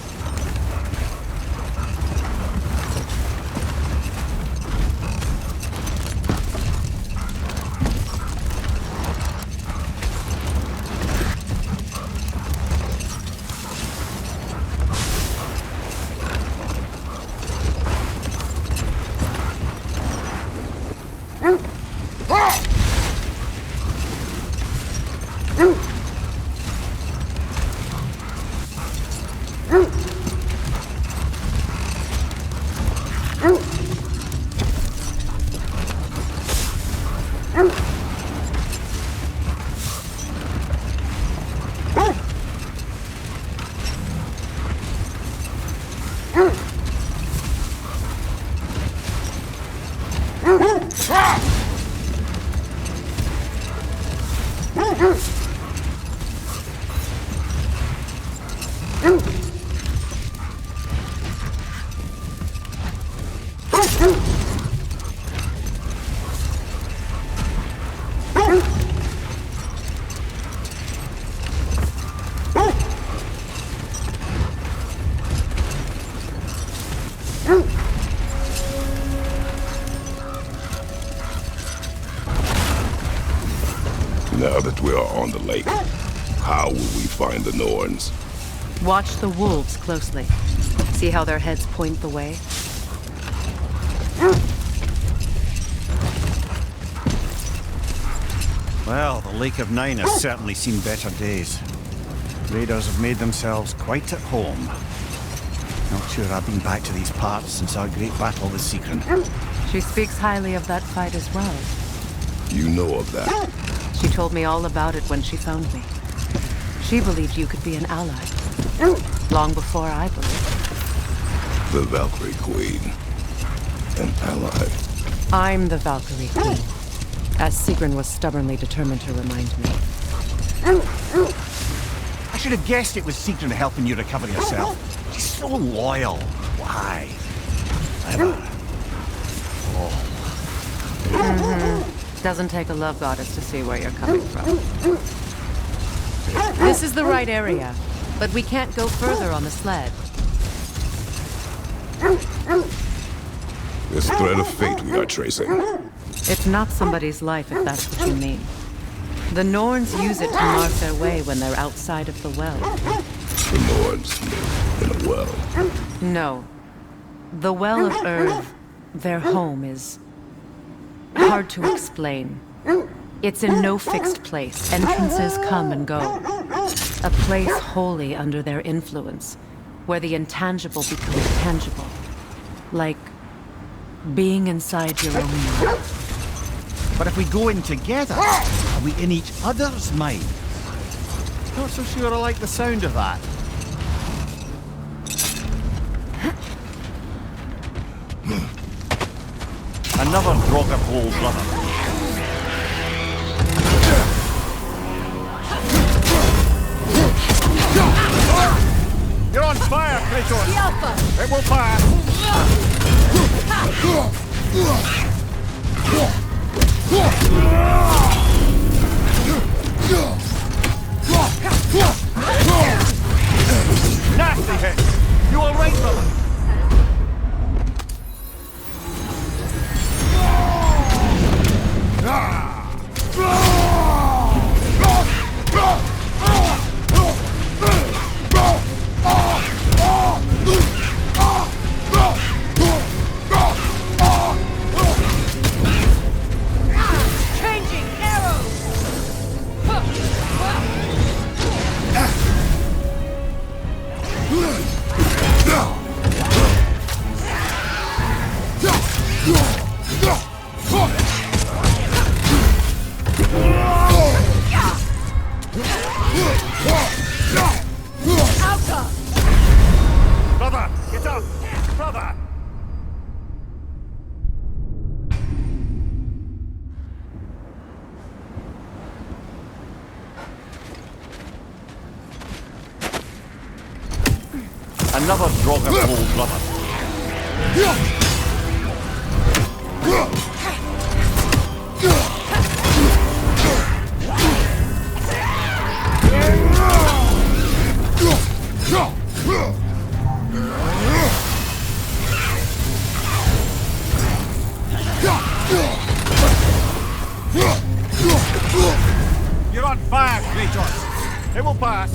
Now that we are on the lake, how will we find the Norns? Watch the wolves closely. See how their heads point the way? Well, the Lake of Nine has certainly seen better days. Raiders have made themselves quite at home. Not sure I've been back to these parts since our great battle with Secret. She speaks highly of that fight as well. You know of that? She told me all about it when she found me. She believed you could be an ally. Long before I believed. The Valkyrie Queen. An ally. I'm the Valkyrie Queen, as Sigrun was stubbornly determined to remind me. I should have guessed it was Secret helping you recover yourself. She's so loyal. Why? Doesn't take a love goddess to see where you're coming from. This is the right area, but we can't go further on the sled. This thread of fate we are tracing. It's not somebody's life, if that's what you mean. The Norns use it to mark their way when they're outside of the well. The Norns live in a well. No. The Well of Earth, their home, is hard to explain. It's in no fixed place. Entrances come and go. A place wholly under their influence, where the intangible becomes tangible. Like being inside your own mind. But if we go in together, are we in each other's minds? Not so sure I like the sound of that. Another grog of gold, brother. You're on fire, Kratos! It will pass! Nasty hit! You all right, brother? Another Draugr brother. You're on fire, Kratos. It will pass.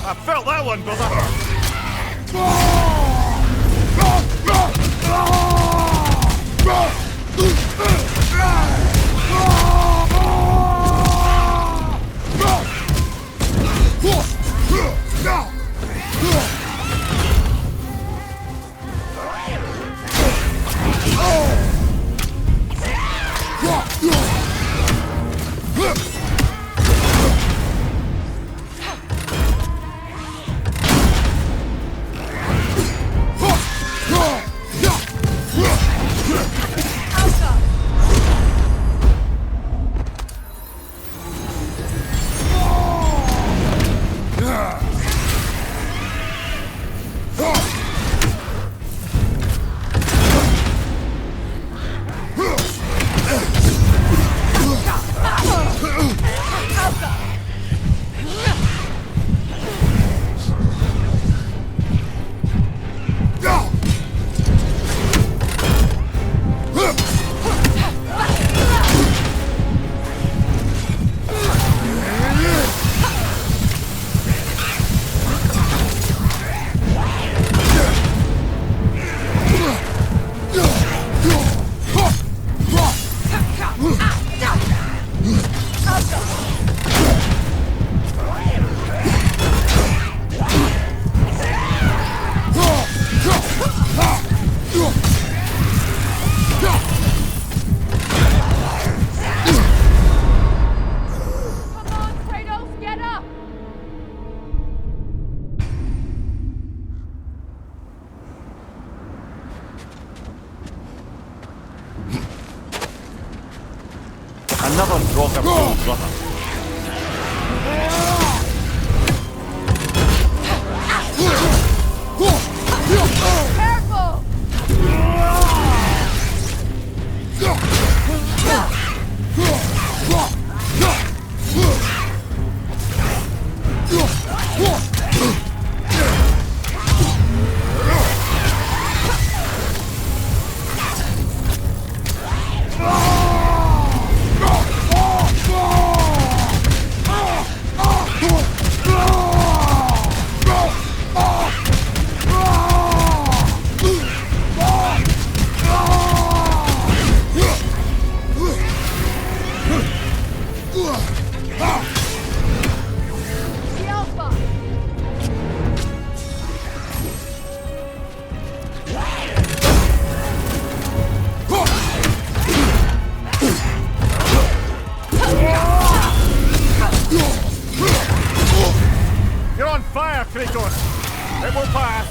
I felt that one, brother. Another Draugr brother. You're on fire, Kratos! It will pass!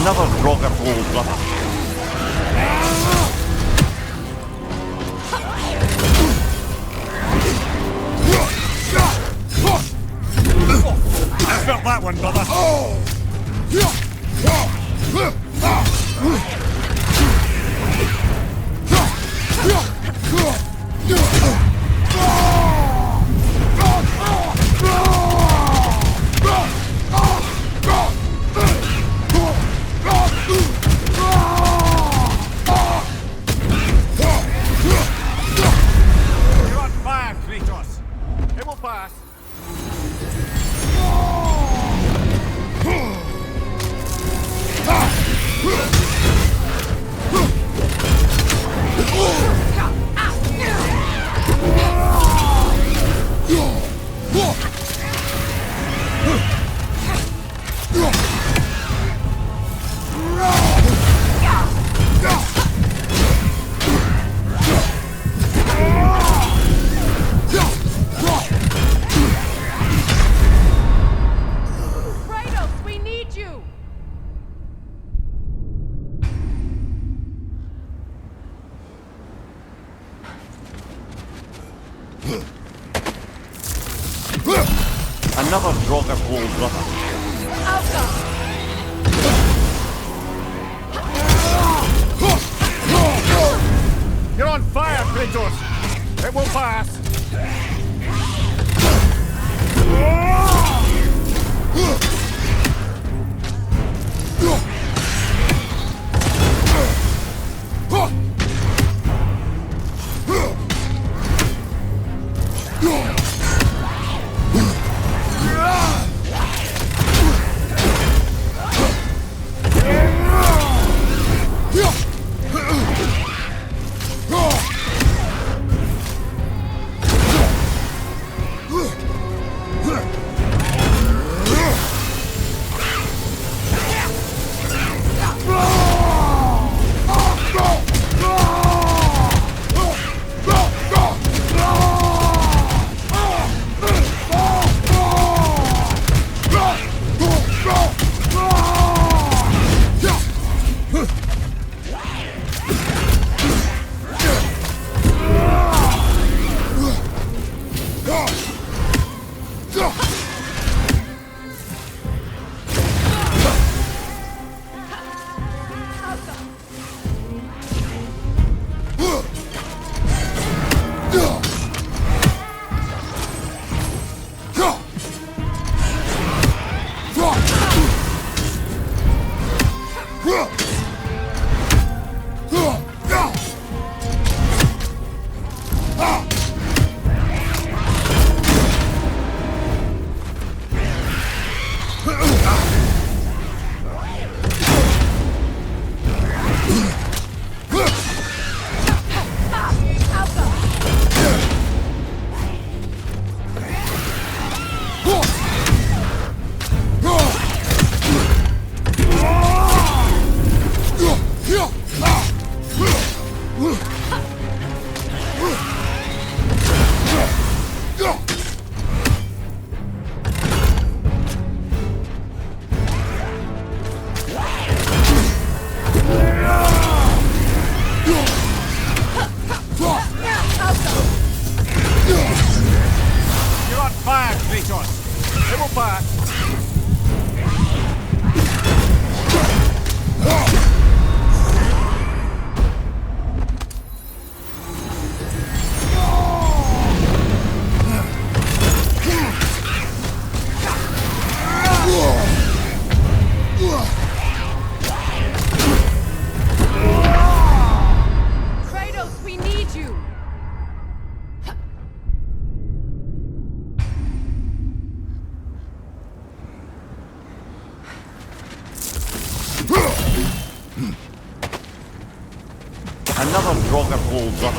Another Draugr old brother. I felt that one, brother. You're on fire, Kratos. It will pass. Kratos, we need you! Another Draugr old brother. You're on fire, Kratos! It will pass! Another Draugr holds on.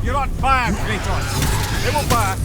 You're on fire, Kratos. It will pass.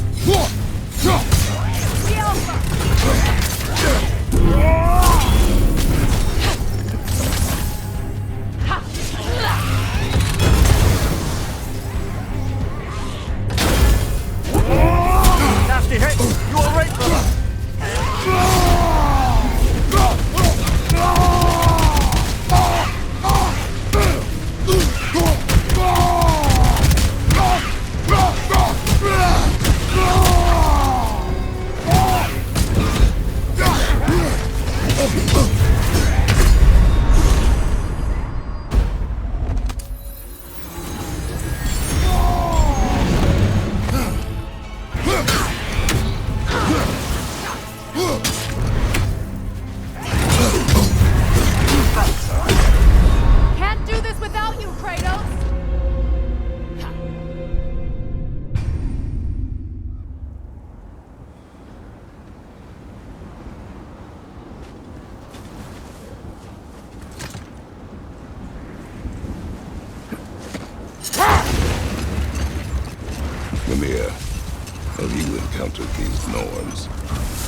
encountered these Norns?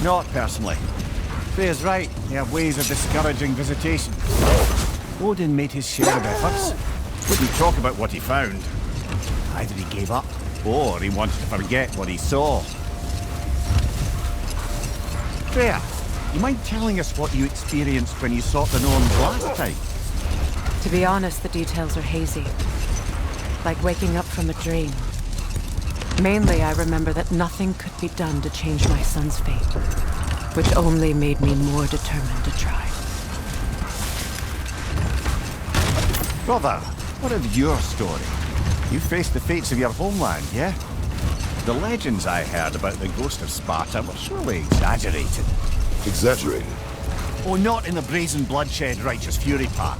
Not personally. Freya's right. They have ways of discouraging visitation. Odin made his share of efforts. Wouldn't talk about what he found. Either he gave up, or he wanted to forget what he saw. Freya, you mind telling us what you experienced when you sought the Norns last time? To be honest, the details are hazy. Like waking up from a dream. Mainly, I remember that nothing could be done to change my son's fate, which only made me more determined to try. Brother, what of your story? You faced the fates of your homeland, yeah? The legends I heard about the ghost of Sparta were surely exaggerated. Exaggerated? Oh, not in the brazen bloodshed righteous fury part.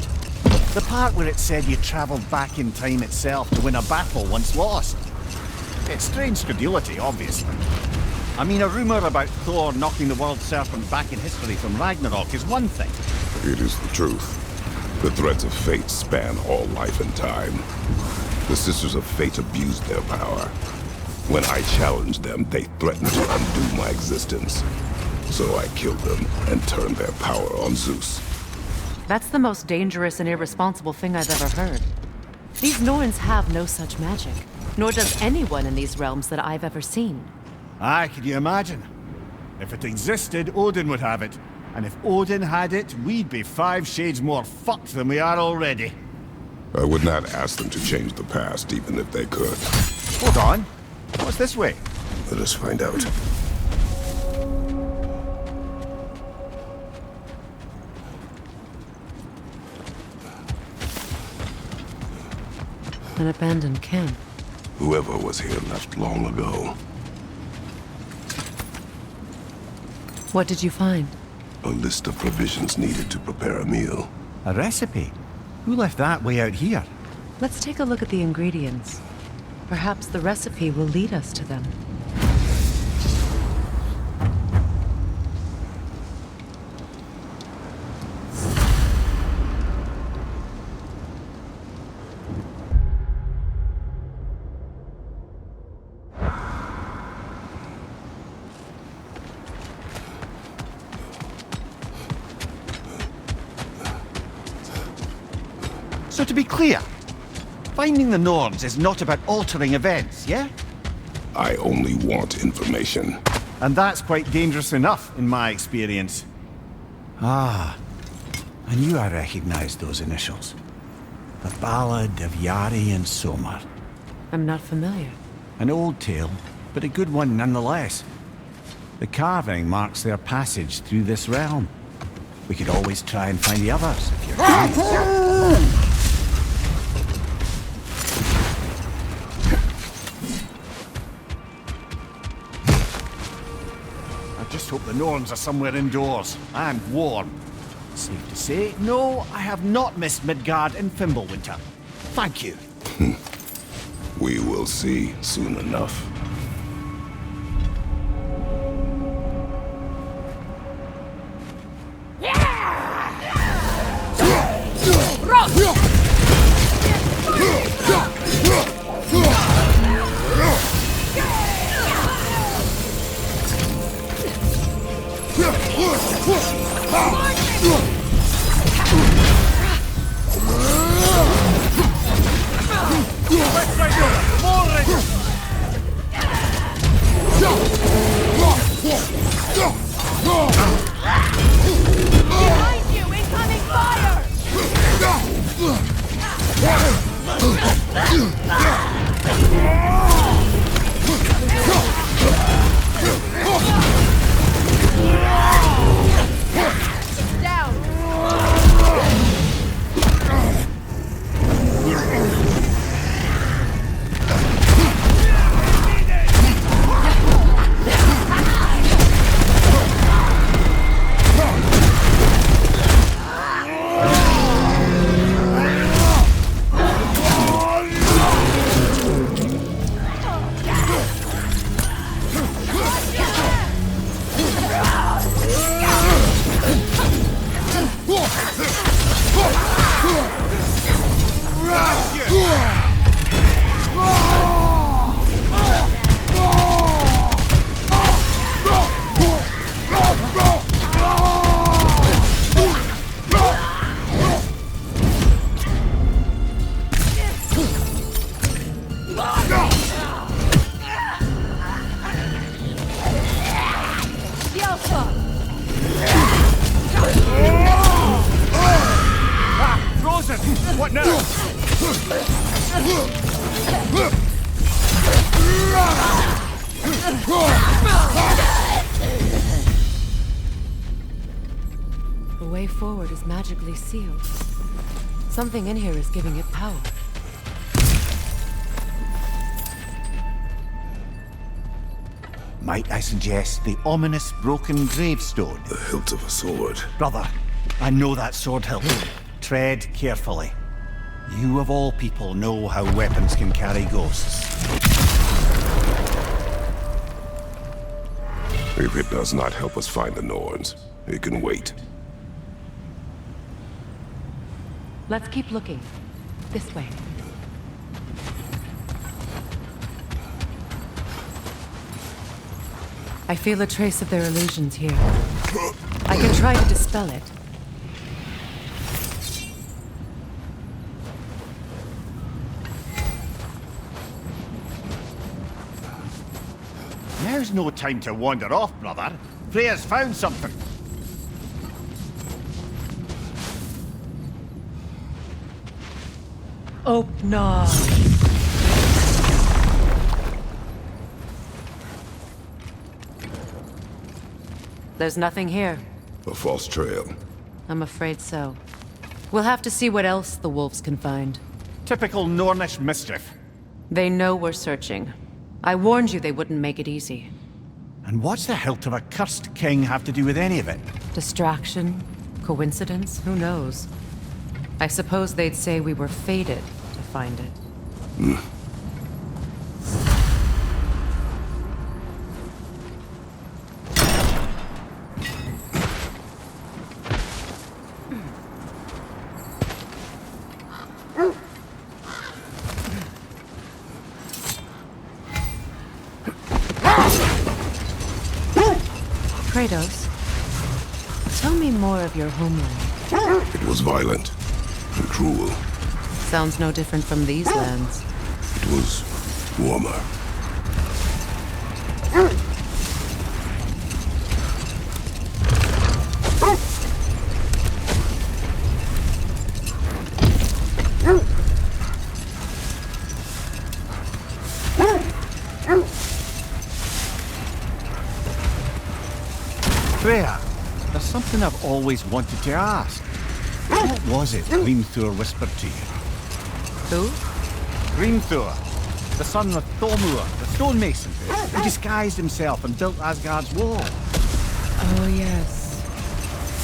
The part where it said you travelled back in time itself to win a battle once lost. It's strange credulity, obviously. I mean, a rumour about Thor knocking the world serpent back in history from Ragnarok is one thing. It is the truth. The threads of fate span all life and time. The Sisters of Fate abused their power. When I challenged them, they threatened to undo my existence. So I killed them and turned their power on Zeus. That's the most dangerous and irresponsible thing I've ever heard. These Norns have no such magic, nor does anyone in these realms that I've ever seen. Aye, can you imagine? If it existed, Odin would have it. And if Odin had it, we'd be 5 shades more fucked than we are already. I would not ask them to change the past, even if they could. Hold on. What's this way? Let us find out. An abandoned camp. Whoever was here left long ago. What did you find? A list of provisions needed to prepare a meal. A recipe? Who left that way out here? Let's take a look at the ingredients. Perhaps the recipe will lead us to them. So to be clear, finding the Norns is not about altering events, yeah? I only want information. And that's quite dangerous enough, in my experience. Ah, I knew I recognized those initials. The Ballad of Yari and Somar. I'm not familiar. An old tale, but a good one nonetheless. The carving marks their passage through this realm. We could always try and find the others, if you're curious. I just hope the Norns are somewhere indoors, and warm. Safe to say, no, I have not missed Midgard and Fimbulwinter. Thank you. We will see soon enough. Behind you! Incoming fire! The way forward is magically sealed. Something in here is giving it power. Might I suggest the ominous broken gravestone? The hilt of a sword. Brother, I know that sword hilt. Tread carefully. You of all people know how weapons can carry ghosts. If it does not help us find the Norns, it can wait. Let's keep looking. This way. I feel a trace of their illusions here. I can try to dispel it. Now's no time to wander off, brother. Freya's found something. Oh, no. There's nothing here. A false trail. I'm afraid so. We'll have to see what else the wolves can find. Typical Nornish mischief. They know we're searching. I warned you they wouldn't make it easy. And what's the hilt of a cursed king have to do with any of it? Distraction? Coincidence? Who knows? I suppose they'd say we were fated to find it. Kratos, tell me more of your homeland. It was violent and cruel. Sounds no different from these lands. It was warmer. Freya, there's something I've always wanted to ask. What was it Thor whispered to you? Who? Thor, the son of Thormur, the stonemason, who disguised himself and built Asgard's wall. Oh, yes.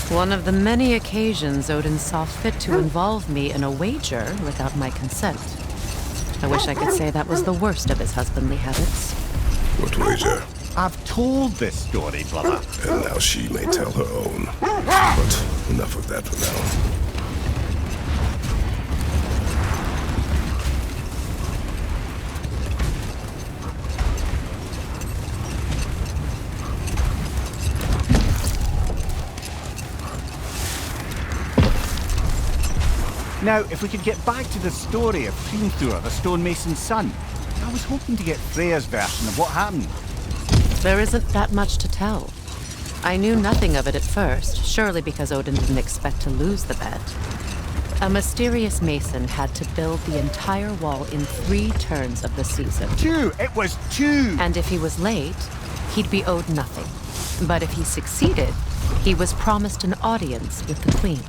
One of the many occasions Odin saw fit to involve me in a wager without my consent. I wish I could say that was the worst of his husbandly habits. What wager? I've told this story, brother. And now she may tell her own. But enough of that for now. Now, if we could get back to the story of Thor, the stonemason's son. I was hoping to get Freya's version of what happened. There isn't that much to tell. I knew nothing of it at first, surely because Odin didn't expect to lose the bet. A mysterious mason had to build the entire wall in 3 turns of the season. 2! It was 2! And if he was late, he'd be owed nothing. But if he succeeded, he was promised an audience with the queen.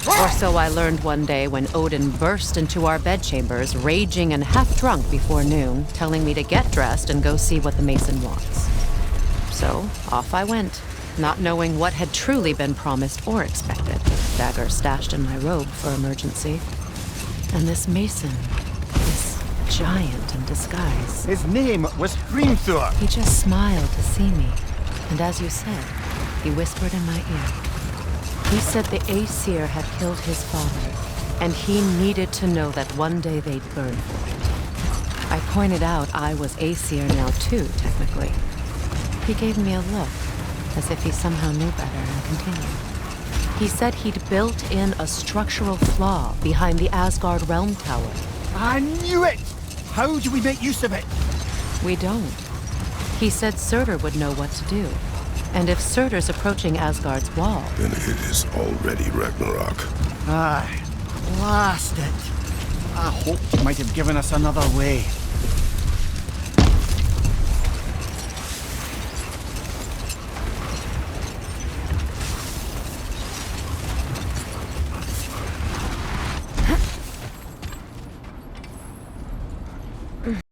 Or so I learned one day when Odin burst into our bedchambers, raging and half-drunk before noon, telling me to get dressed and go see what the mason wants. So, off I went, not knowing what had truly been promised or expected. Dagger stashed in my robe for emergency. And this mason, this giant in disguise. His name was Thor. He just smiled to see me. And as you said, he whispered in my ear. He said the Aesir had killed his father, and he needed to know that one day they'd burn for it. I pointed out I was Aesir now too, technically. He gave me a look, as if he somehow knew better, and continued. He said he'd built in a structural flaw behind the Asgard realm tower. I knew it! How do we make use of it? We don't. He said Surtur would know what to do. And if Surtur's approaching Asgard's wall... Then it is already Ragnarok. Aye, blast it. I hoped you might have given us another way.